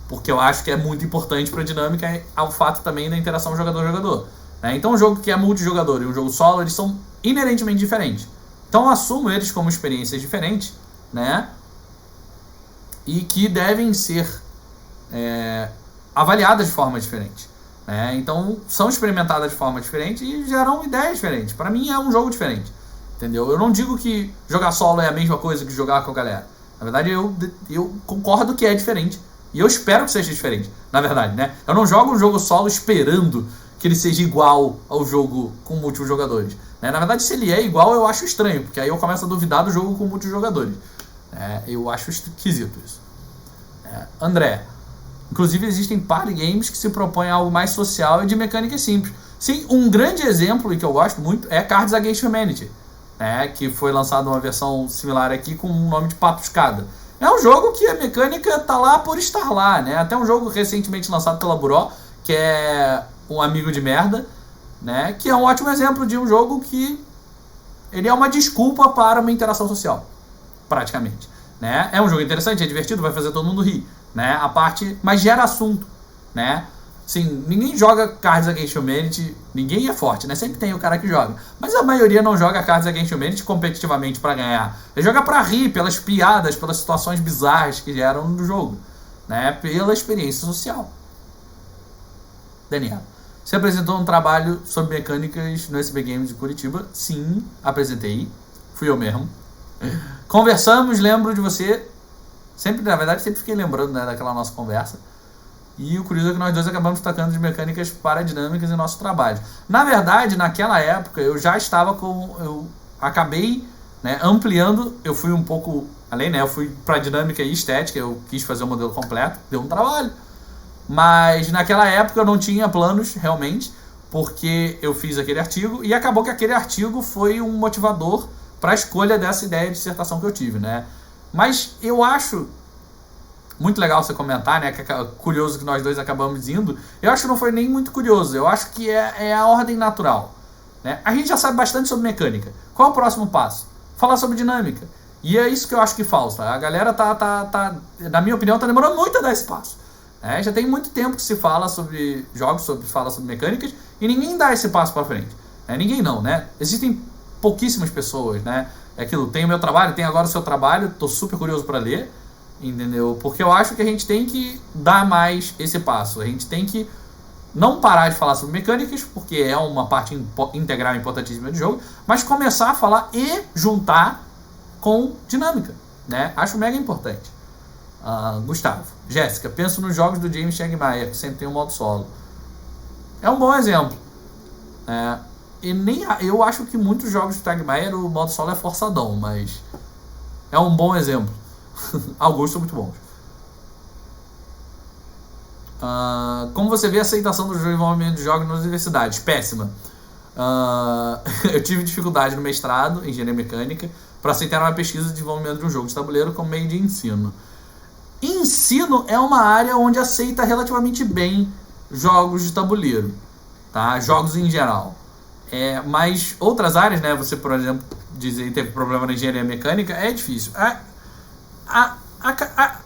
Porque eu acho que é muito importante para a dinâmica o fato também da interação jogador-jogador, né? Então um jogo que é multijogador e um jogo solo, eles são inerentemente diferentes. Então eu assumo eles como experiências diferentes, né? E que devem ser avaliadas de forma diferente. Então são experimentadas de forma diferente e geram ideias diferentes. Para mim é um jogo diferente, entendeu? Eu não digo que jogar solo é a mesma coisa que jogar com a galera. Na verdade eu concordo que é diferente e eu espero que seja diferente, na verdade, né? Eu não jogo um jogo solo esperando que ele seja igual ao jogo com múltiplos jogadores, né? Na verdade, se ele é igual, eu acho estranho, porque aí eu começo a duvidar do jogo com múltiplos jogadores. Eu acho esquisito isso. André, inclusive existem party games que se propõem a algo mais social e de mecânica simples. Sim, um grande exemplo, e que eu gosto muito, é Cards Against Humanity, né, que foi lançado uma versão similar aqui com o nome de Patuscada. É um jogo que a mecânica tá lá por estar lá, né? Até um jogo recentemente lançado pela Buró, que é um amigo de merda, né? Que é um ótimo exemplo de um jogo que ele é uma desculpa para uma interação social, praticamente, né? É um jogo interessante, é divertido, vai fazer todo mundo rir, né? A parte, mas gera assunto, né? Sim, ninguém joga Cards Against Humanity, ninguém é forte, né? Sempre tem o cara que joga. Mas a maioria não joga Cards Against Humanity competitivamente pra ganhar. Ele joga pra rir, pelas piadas, pelas situações bizarras que geram no jogo, né? Pela experiência social. Daniel, você apresentou um trabalho sobre mecânicas no SB Games de Curitiba? Sim, apresentei. Fui eu mesmo. Conversamos, lembro de você. Sempre, na verdade, sempre fiquei lembrando, né, daquela nossa conversa. E o curioso é que nós dois acabamos tocando de mecânicas paradinâmicas em nosso trabalho. Na verdade, naquela época, eu já estava com... Eu acabei, né, ampliando, eu fui um pouco além, né? Eu fui para dinâmica e estética, eu quis fazer o modelo completo, deu um trabalho. Mas naquela época eu não tinha planos, realmente, porque eu fiz aquele artigo e acabou que aquele artigo foi um motivador para a escolha dessa ideia de dissertação que eu tive, né? Mas eu acho... muito legal você comentar, né? Que é curioso que nós dois acabamos indo. Eu acho que não foi nem muito curioso. Eu acho que é a ordem natural, né? A gente já sabe bastante sobre mecânica. Qual é o próximo passo? Falar sobre dinâmica. E é isso que eu acho que falta. A galera na minha opinião, tá demorando muito a dar esse passo. Já tem muito tempo que se fala sobre jogos, fala sobre mecânicas, e ninguém dá esse passo para frente. Ninguém não, né? Existem pouquíssimas pessoas, né? É aquilo, tem o meu trabalho, tem agora o seu trabalho, tô super curioso para ler. Entendeu? Porque eu acho que a gente tem que dar mais esse passo. A gente tem que não parar de falar sobre mecânicas, porque é uma parte integral importantíssima do jogo, mas começar a falar e juntar com dinâmica, né? Acho mega importante. Gustavo, Jéssica, penso nos jogos do James Stegmaier, que sempre tem um modo solo. É um bom exemplo. E nem, eu acho que muitos jogos do Stegmaier o modo solo é forçadão, mas é um bom exemplo. Alguns são muito bons. Como você vê a aceitação do desenvolvimento de jogos nas universidades? Péssima. Eu tive dificuldade no mestrado em engenharia mecânica para aceitar uma pesquisa de desenvolvimento de um jogo de tabuleiro como meio de ensino. Ensino é uma área onde aceita relativamente bem jogos de tabuleiro, tá? Jogos em geral. Mas outras áreas, né? Você, por exemplo, dizer que teve problema na engenharia mecânica, é difícil.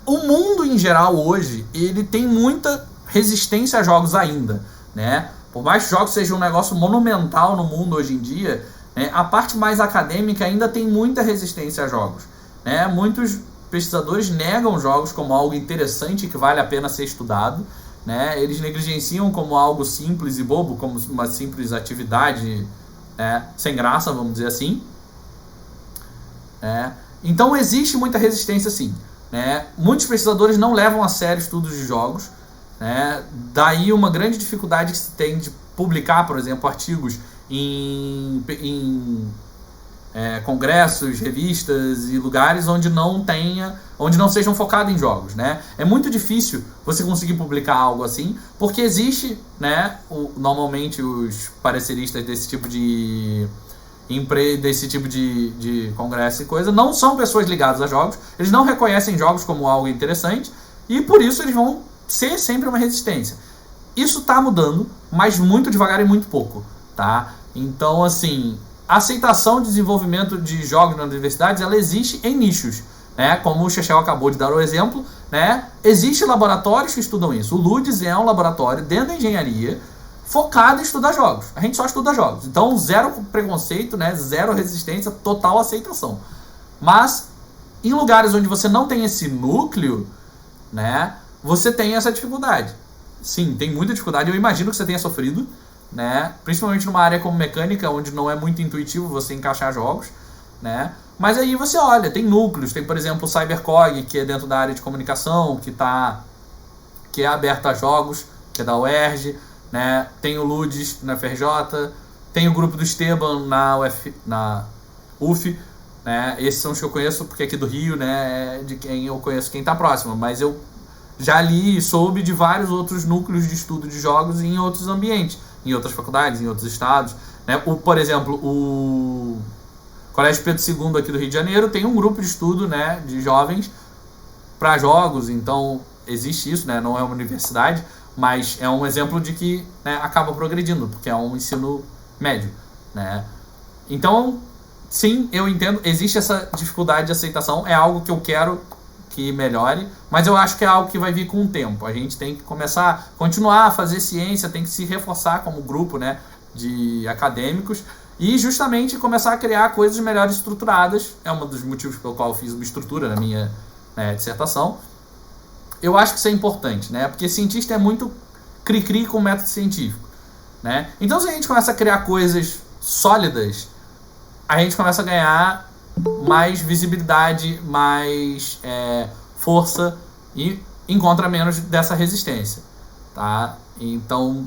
O mundo em geral hoje, ele tem muita resistência a jogos ainda, né? Por mais que jogos sejam um negócio monumental no mundo hoje em dia, né, a parte mais acadêmica ainda tem muita resistência a jogos, né? Muitos pesquisadores negam jogos como algo interessante que vale a pena ser estudado, né? Eles negligenciam como algo simples e bobo, como uma simples atividade, sem graça, vamos dizer assim. Então existe muita resistência, sim, né? Muitos pesquisadores não levam a sério estudos de jogos, né? Daí uma grande dificuldade que se tem de publicar, por exemplo, artigos em congressos, revistas e lugares onde não sejam focados em jogos, né? É muito difícil você conseguir publicar algo assim, porque existe, né, normalmente os pareceristas desse tipo de congresso e coisa, não são pessoas ligadas a jogos, eles não reconhecem jogos como algo interessante, e por isso eles vão ser sempre uma resistência. Isso tá mudando, mas muito devagar e muito pouco, tá? Então, assim, a aceitação de desenvolvimento de jogos nas universidades, ela existe em nichos, né? Como o Chechel acabou de dar o exemplo, né? Existem laboratórios que estudam isso. O LUDES é um laboratório dentro da engenharia focado em estudar jogos. A gente só estuda jogos. Então, zero preconceito, né? Zero resistência, total aceitação. Mas, em lugares onde você não tem esse núcleo, né? Você tem essa dificuldade. Sim, tem muita dificuldade. Eu imagino que você tenha sofrido, né? Principalmente numa área como mecânica, onde não é muito intuitivo você encaixar jogos, né? Mas aí você olha, tem núcleos. Tem, por exemplo, o CyberCog, que é dentro da área de comunicação, que é aberto a jogos, que é da UERJ, né? Tem o LUDES na FRJ, tem o grupo do Esteban na UF, né? Esses são os que eu conheço, porque aqui do Rio, né, de quem eu conheço, quem está próximo, mas eu já li e soube de vários outros núcleos de estudo de jogos em outros ambientes, em outras faculdades, em outros estados, né? Por exemplo, Colégio Pedro II aqui do Rio de Janeiro tem um grupo de estudo, né, de jovens para jogos, então existe isso, né, não é uma universidade, mas é um exemplo de que, né, acaba progredindo, porque é um ensino médio, né. Então, sim, eu entendo, existe essa dificuldade de aceitação, é algo que eu quero que melhore, mas eu acho que é algo que vai vir com o tempo. A gente tem que continuar a fazer ciência, tem que se reforçar como grupo, né, de acadêmicos e justamente começar a criar coisas melhores estruturadas. É um dos motivos pelo qual eu fiz uma estrutura na minha, né, dissertação. Eu acho que isso é importante, né, porque cientista é muito cri-cri com método científico, né. Então, se a gente começa a criar coisas sólidas, a gente começa a ganhar mais visibilidade, mais força e encontra menos dessa resistência, tá? Então,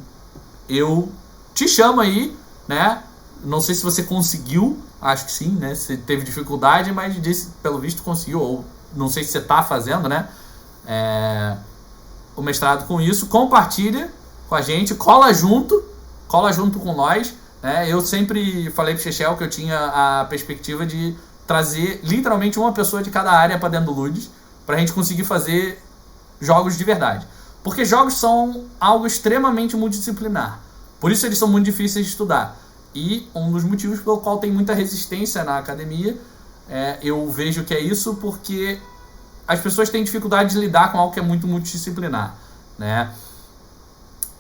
eu te chamo aí, né? Não sei se você conseguiu, acho que sim, né? Você teve dificuldade, mas disse, pelo visto conseguiu, ou não sei se você está fazendo, né? O mestrado com isso, compartilha com a gente, cola junto com nós, né? Eu sempre falei pro Chechel que eu tinha a perspectiva de trazer literalmente uma pessoa de cada área para dentro do Ludes, pra gente conseguir fazer jogos de verdade. Porque jogos são algo extremamente multidisciplinar. Por isso eles são muito difíceis de estudar. E um dos motivos pelo qual tem muita resistência na academia, eu vejo que é isso porque as pessoas têm dificuldade de lidar com algo que é muito multidisciplinar, né?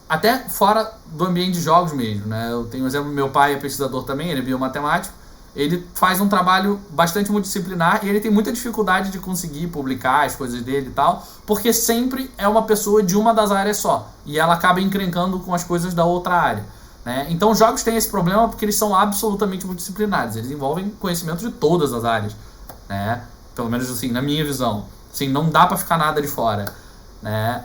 Até fora do ambiente de jogos mesmo, né? Eu tenho um exemplo, meu pai é pesquisador também, ele é biomatemático. Ele faz um trabalho bastante multidisciplinar e ele tem muita dificuldade de conseguir publicar as coisas dele e tal, porque sempre é uma pessoa de uma das áreas só, e ela acaba encrencando com as coisas da outra área, né? Então os jogos têm esse problema porque eles são absolutamente multidisciplinares, eles envolvem conhecimento de todas as áreas, né? Pelo menos assim, na minha visão. Assim, não dá pra ficar nada de fora, né?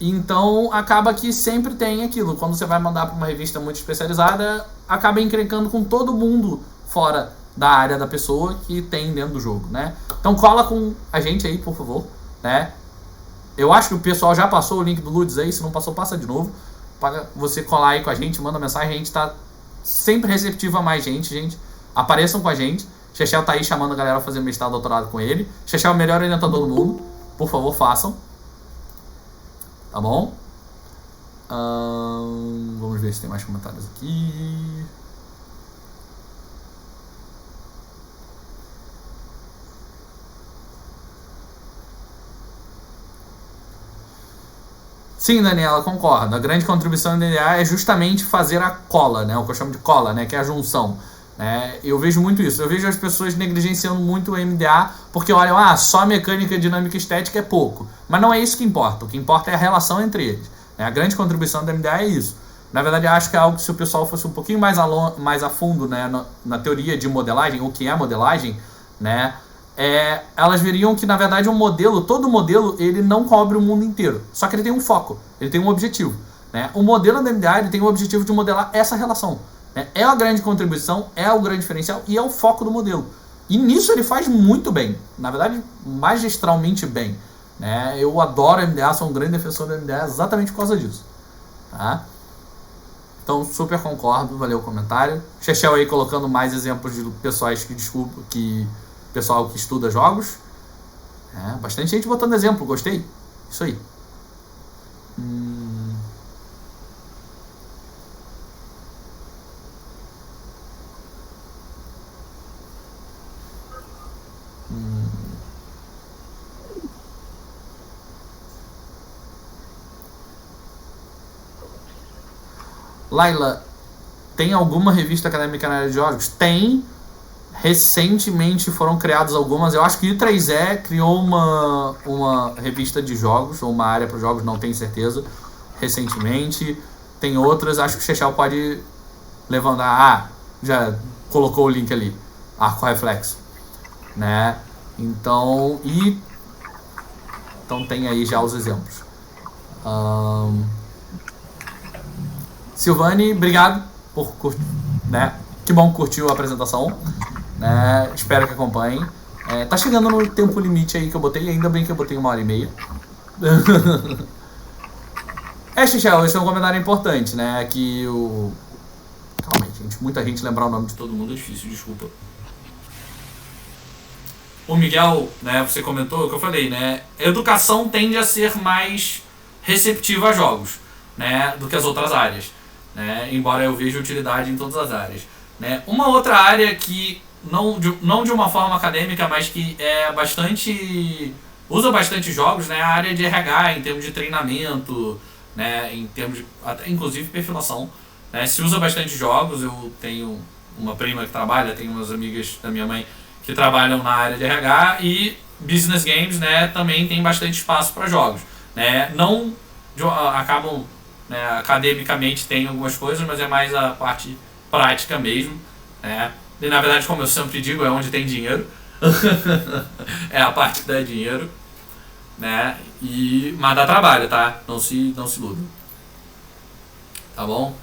Então acaba que sempre tem aquilo, quando você vai mandar pra uma revista muito especializada, acaba encrencando com todo mundo fora da área da pessoa que tem dentro do jogo, né? Então cola com a gente aí, por favor, né? Eu acho que o pessoal já passou o link do Ludes aí, se não passou, passa de novo, para você colar aí com a gente, manda mensagem, a gente tá sempre receptivo a mais gente, apareçam com a gente. Chechel tá aí chamando a galera a fazer mestrado, doutorado com ele. Chechel é o melhor orientador do mundo, por favor, façam. Tá bom? Vamos ver se tem mais comentários aqui. Sim, Daniela, concordo. A grande contribuição do NDA é justamente fazer a cola, né? O que eu chamo de cola, né? Que é a junção. Né? Eu vejo muito isso. Eu vejo as pessoas negligenciando muito o MDA porque olham, só mecânica, dinâmica e estética é pouco. Mas não é isso que importa. O que importa é a relação entre eles. Né? A grande contribuição do MDA é isso. Na verdade, eu acho que é algo que se o pessoal fosse um pouquinho mais a fundo, né, na teoria de modelagem, o que é modelagem, né? Elas veriam que, na verdade, todo modelo, ele não cobre o mundo inteiro. Só que ele tem um foco, ele tem um objetivo. Né? O modelo da MDA ele tem o objetivo de modelar essa relação. Né? É a grande contribuição, é o grande diferencial e é o foco do modelo. E nisso ele faz muito bem. Na verdade, magistralmente bem. Né? Eu adoro a MDA, sou um grande defensor da MDA exatamente por causa disso. Tá? Então, super concordo, valeu o comentário. Chechel aí colocando mais exemplos de pessoas pessoal que estuda jogos. Bastante gente botando exemplo, gostei. Isso aí. Laila, tem alguma revista acadêmica na área de jogos? Tem. Recentemente foram criadas algumas. Eu acho que o I3E criou uma revista de jogos, ou uma área para jogos, não tenho certeza. Recentemente. Tem outras, acho que o Chechel pode levantar. Já colocou o link ali. Arco Reflexo. Né? Então tem aí já os exemplos. Silvane, obrigado por curtir. Né? Que bom que curtiu a apresentação. Né? Espero que acompanhem. Tá chegando no tempo limite aí que eu botei. Ainda bem que eu botei 1h30. Chechel, esse é um comentário importante, né? Que o... Calma aí, gente. Muita gente lembrar o nome de todo mundo é difícil, desculpa. o Miguel, né, você comentou, o que eu falei, né, a educação tende a ser mais receptiva a jogos, né, do que as outras áreas, né, embora eu veja utilidade em todas as áreas, né. Uma outra área que não de uma forma acadêmica, mas que é bastante usa bastante jogos, né, a área de RH em termos de treinamento, né, em termos de até inclusive perfilação, né, se usa bastante jogos. Eu tenho uma prima que trabalha, tenho umas amigas da minha mãe que trabalham na área de RH, e business games, né, também tem bastante espaço para jogos, né, não acabam, né, academicamente tem algumas coisas, mas é mais a parte prática mesmo, né, e na verdade, como eu sempre digo, é onde tem dinheiro. É a parte que dá dinheiro, né, mas dá trabalho, tá, não se iludam, tá bom?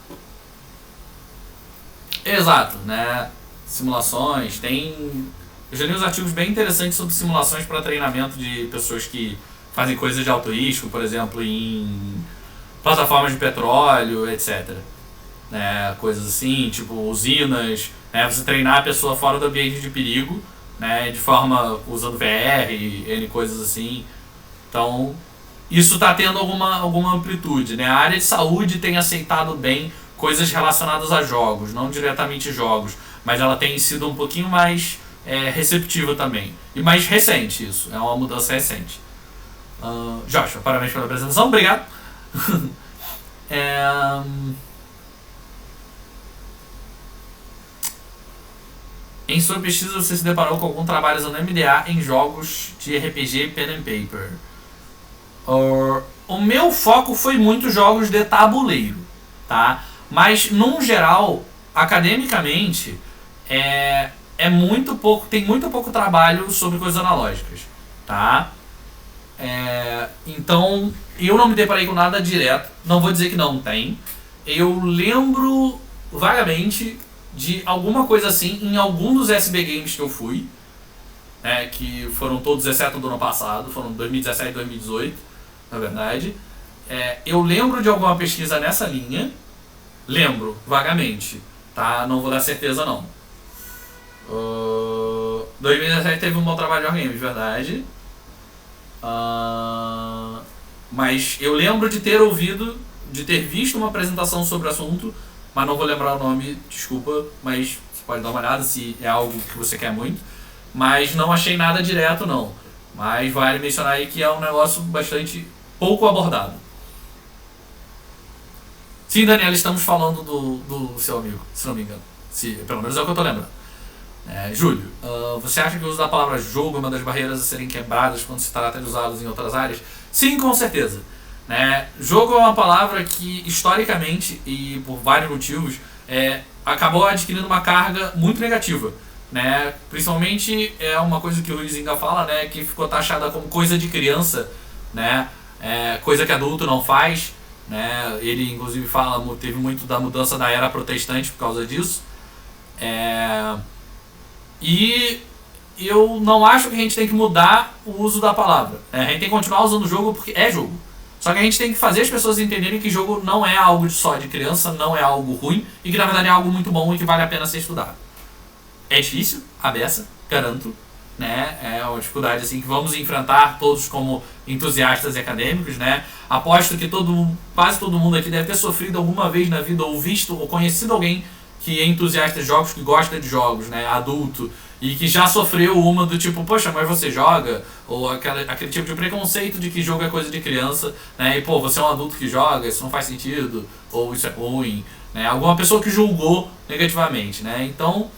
Exato, né, simulações, eu já li uns artigos bem interessantes sobre simulações para treinamento de pessoas que fazem coisas de alto risco, por exemplo, em plataformas de petróleo, etc. Né, coisas assim, tipo usinas, né, você treinar a pessoa fora do ambiente de perigo, né, de forma usando VR e N coisas assim. Então, isso está tendo alguma amplitude, né? A área de saúde tem aceitado bem coisas relacionadas a jogos, não diretamente jogos, mas ela tem sido um pouquinho mais receptiva também. E mais recente isso, é uma mudança recente. Joshua, parabéns pela apresentação, obrigado. Em sua pesquisa você se deparou com algum trabalho usando MDA em jogos de RPG Pen and Paper? O meu foco foi muito jogos de tabuleiro, tá? Mas, num geral, academicamente, tem muito pouco trabalho sobre coisas analógicas, tá? Então, eu não me deparei com nada direto, não vou dizer que não tem. Eu lembro vagamente de alguma coisa assim em algum dos SB Games que eu fui, né, que foram todos, exceto do ano passado, foram 2017 e 2018, na verdade. Eu lembro de alguma pesquisa nessa linha, lembro vagamente, tá? Não vou dar certeza não. 2017 teve um bom trabalho de Wargame, de verdade. Mas eu lembro de ter visto uma apresentação sobre o assunto, mas não vou lembrar o nome, desculpa, mas você pode dar uma olhada se é algo que você quer muito. Mas não achei nada direto não, mas vale mencionar aí que é um negócio bastante pouco abordado. Sim, Daniela, estamos falando do seu amigo, se não me engano, pelo menos é o que eu tô lembrando. Júlio, você acha que o uso da palavra jogo é uma das barreiras a serem quebradas quando se trata de usá-los em outras áreas? Sim, com certeza. Jogo é uma palavra que, historicamente, e por vários motivos, acabou adquirindo uma carga muito negativa. Principalmente é uma coisa que o Huizinga fala, que ficou taxada como coisa de criança, coisa que adulto não faz. Ele, inclusive, teve muito da mudança da era protestante por causa disso. E eu não acho que a gente tem que mudar o uso da palavra. A gente tem que continuar usando o jogo porque é jogo. Só que a gente tem que fazer as pessoas entenderem que jogo não é algo só de criança, não é algo ruim, e que na verdade é algo muito bom e que vale a pena ser estudado. É difícil, a beça, garanto. É uma dificuldade assim, que vamos enfrentar todos como entusiastas e acadêmicos. Aposto que quase todo mundo aqui deve ter sofrido alguma vez na vida, ou visto, ou conhecido alguém que é entusiasta de jogos, que gosta de jogos, adulto, e que já sofreu uma do tipo, poxa, mas você joga? Ou aquele tipo de preconceito de que jogo é coisa de criança, e pô, você é um adulto que joga, isso não faz sentido, ou isso é ruim, alguma pessoa que julgou negativamente, Então,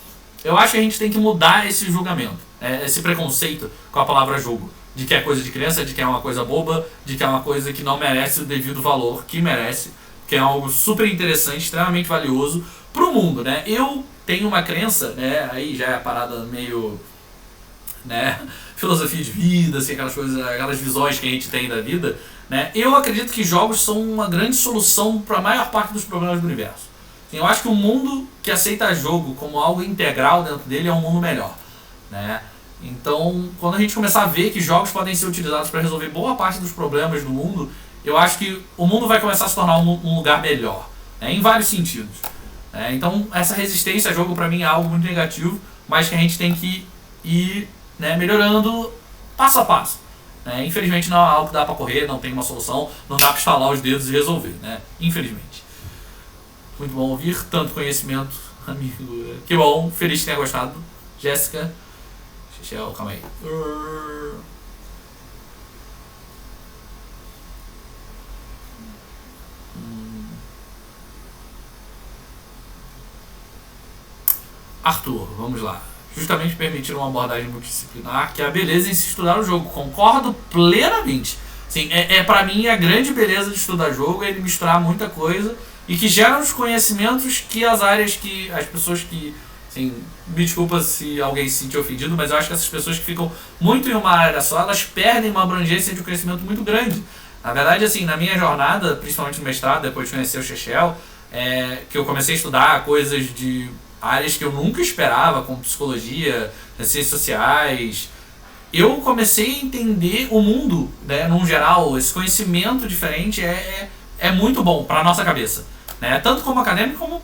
eu acho que a gente tem que mudar esse julgamento, esse preconceito com a palavra jogo, de que é coisa de criança, de que é uma coisa boba, de que é uma coisa que não merece o devido valor que merece, que é algo super interessante, extremamente valioso pro mundo, Eu tenho uma crença, aí já é a parada meio, filosofia de vida, assim, aquelas coisas, aquelas visões que a gente tem da vida, Eu acredito que jogos são uma grande solução para a maior parte dos problemas do universo. Eu acho que o mundo que aceita jogo como algo integral dentro dele é um mundo melhor, Então, quando a gente começar a ver que jogos podem ser utilizados para resolver boa parte dos problemas do mundo, eu acho que o mundo vai começar a se tornar um lugar melhor, em vários sentidos. Então, essa resistência a jogo para mim é algo muito negativo, mas que a gente tem que ir né, melhorando passo a passo. Né? Infelizmente não é algo que dá para correr, não tem uma solução, não dá para estalar os dedos e resolver, né? Infelizmente. Muito bom ouvir tanto conhecimento, amigo. Que bom, feliz que tenha gostado. Jéssica. Xixel, calma aí. Arthur, vamos lá. Justamente permitir uma abordagem multidisciplinar, que é a beleza em se estudar o jogo. Concordo plenamente. Sim, pra mim a grande beleza de estudar jogo é ele misturar muita coisa e que gera os conhecimentos que as áreas que as pessoas que, assim, me desculpa se alguém se sentir ofendido, mas eu acho que essas pessoas que ficam muito em uma área só, elas perdem uma abrangência de conhecimento muito grande. Na verdade, assim, na minha jornada, principalmente no mestrado, depois de conhecer o Chechel, que eu comecei a estudar coisas de áreas que eu nunca esperava, como psicologia, ciências sociais. Eu comecei a entender o mundo, né, num geral. Esse conhecimento diferente é muito bom para a nossa cabeça, né, tanto como acadêmico como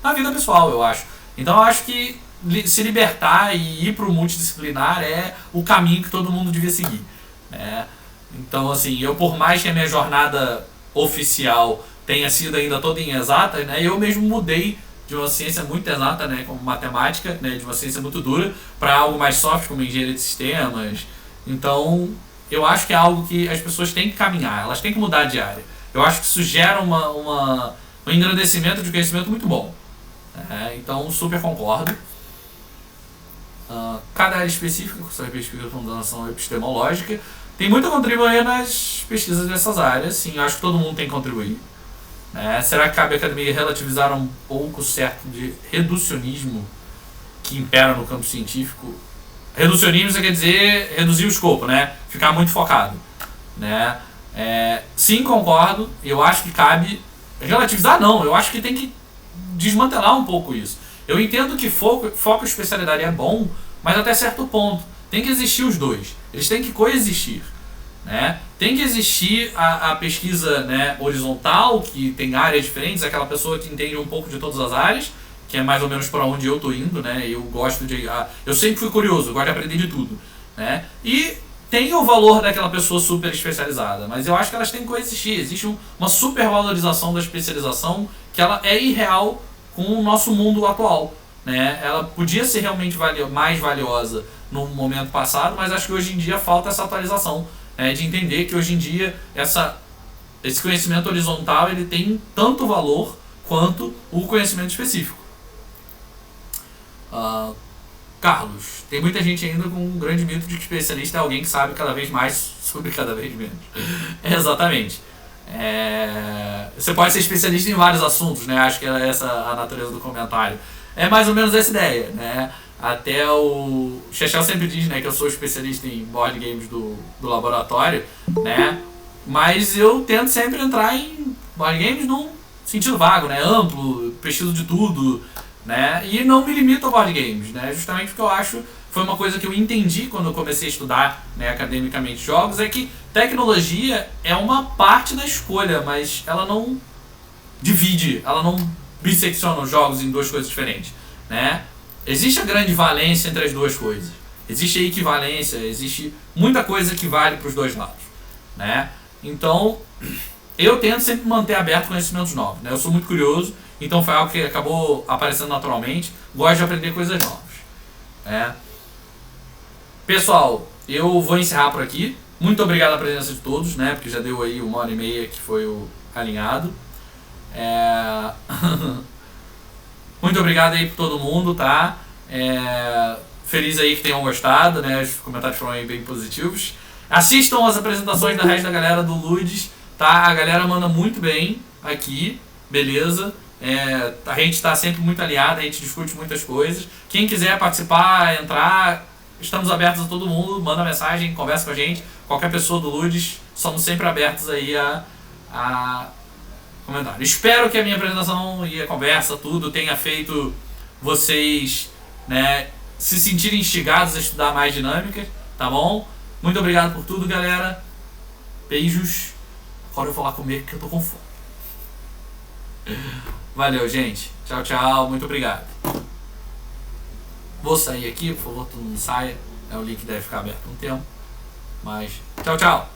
na vida pessoal, eu acho. Então eu acho que se libertar e ir para o multidisciplinar é o caminho que todo mundo devia seguir, né? Então, assim, eu, por mais que a minha jornada oficial tenha sido ainda toda em exatas, né, eu mesmo mudei de uma ciência muito exata, né, como matemática, né, de uma ciência muito dura, para algo mais soft, como engenharia de sistemas. Então, eu acho que é algo que as pessoas têm que caminhar, elas têm que mudar de área. Eu acho que isso gera um engrandecimento de conhecimento muito bom. Então, super concordo. Cada área específica, com sua pesquisa de fundação epistemológica, tem muito a contribuir nas pesquisas dessas áreas. Sim, eu acho que todo mundo tem que contribuir. Será que cabe à academia relativizar um pouco o certo de reducionismo que impera no campo científico? Reducionismo quer dizer reduzir o escopo, né? Ficar muito focado, né? Sim, concordo. Eu acho que cabe relativizar, não. Eu acho que tem que desmantelar um pouco isso. Eu entendo que foco e especialidade é bom, mas até certo ponto. Tem que existir os dois. Eles têm que coexistir, né? Tem que existir a pesquisa, né, horizontal, que tem áreas diferentes, aquela pessoa que entende um pouco de todas as áreas, que é mais ou menos para onde eu estou indo, né? Eu gosto de... eu sempre fui curioso, gosto de aprender de tudo, né? E tem o valor daquela pessoa super especializada, mas eu acho que elas têm que coexistir. Existe uma supervalorização da especialização que ela é irreal com o nosso mundo atual, né? Ela podia ser realmente mais valiosa no momento passado, mas acho que hoje em dia falta essa atualização, de entender que hoje em dia esse conhecimento horizontal ele tem tanto valor quanto o conhecimento específico. Carlos, tem muita gente ainda com um grande mito de que especialista é alguém que sabe cada vez mais sobre cada vez menos. Exatamente. Você pode ser especialista em vários assuntos, né? Acho que é essa a natureza do comentário. É mais ou menos essa ideia, né? Até o Chechel sempre diz, né, que eu sou especialista em board games do laboratório, né? Mas eu tento sempre entrar em board games num sentido vago, né? Amplo, pesquiso de tudo, né? E não me limito a board games, né? Justamente porque eu acho, foi uma coisa que eu entendi quando eu comecei a estudar, né, academicamente jogos, é que tecnologia é uma parte da escolha, mas ela não divide, ela não bissecciona os jogos em duas coisas diferentes, né? Existe a grande valência entre as duas coisas. Existe a equivalência, existe muita coisa que vale para os dois lados, né? Então, eu tento sempre manter aberto conhecimentos novos, né? Eu sou muito curioso, então foi algo que acabou aparecendo naturalmente. Gosto de aprender coisas novas, né? Pessoal, eu vou encerrar por aqui. Muito obrigado à presença de todos, né? Porque já deu aí 1h30 que foi o alinhado. Muito obrigado aí por todo mundo, tá? Feliz aí que tenham gostado, né? Os comentários foram aí bem positivos. Assistam as apresentações da resto da galera do Ludes, tá? A galera manda muito bem aqui, beleza? A gente tá sempre muito aliado, a gente discute muitas coisas. Quem quiser participar, entrar, estamos abertos a todo mundo, manda mensagem, conversa com a gente. Qualquer pessoa do Ludes, somos sempre abertos aí a comentário. Espero que a minha apresentação e a conversa, tudo, tenha feito vocês, né, se sentirem instigados a estudar mais dinâmicas, tá bom? Muito obrigado por tudo, galera. Beijos. Agora eu vou lá comer porque eu tô com fome. Valeu, gente. Tchau, tchau. Muito obrigado. Vou sair aqui, por favor, todo mundo saia. O link deve ficar aberto um tempo. Mas, tchau, tchau!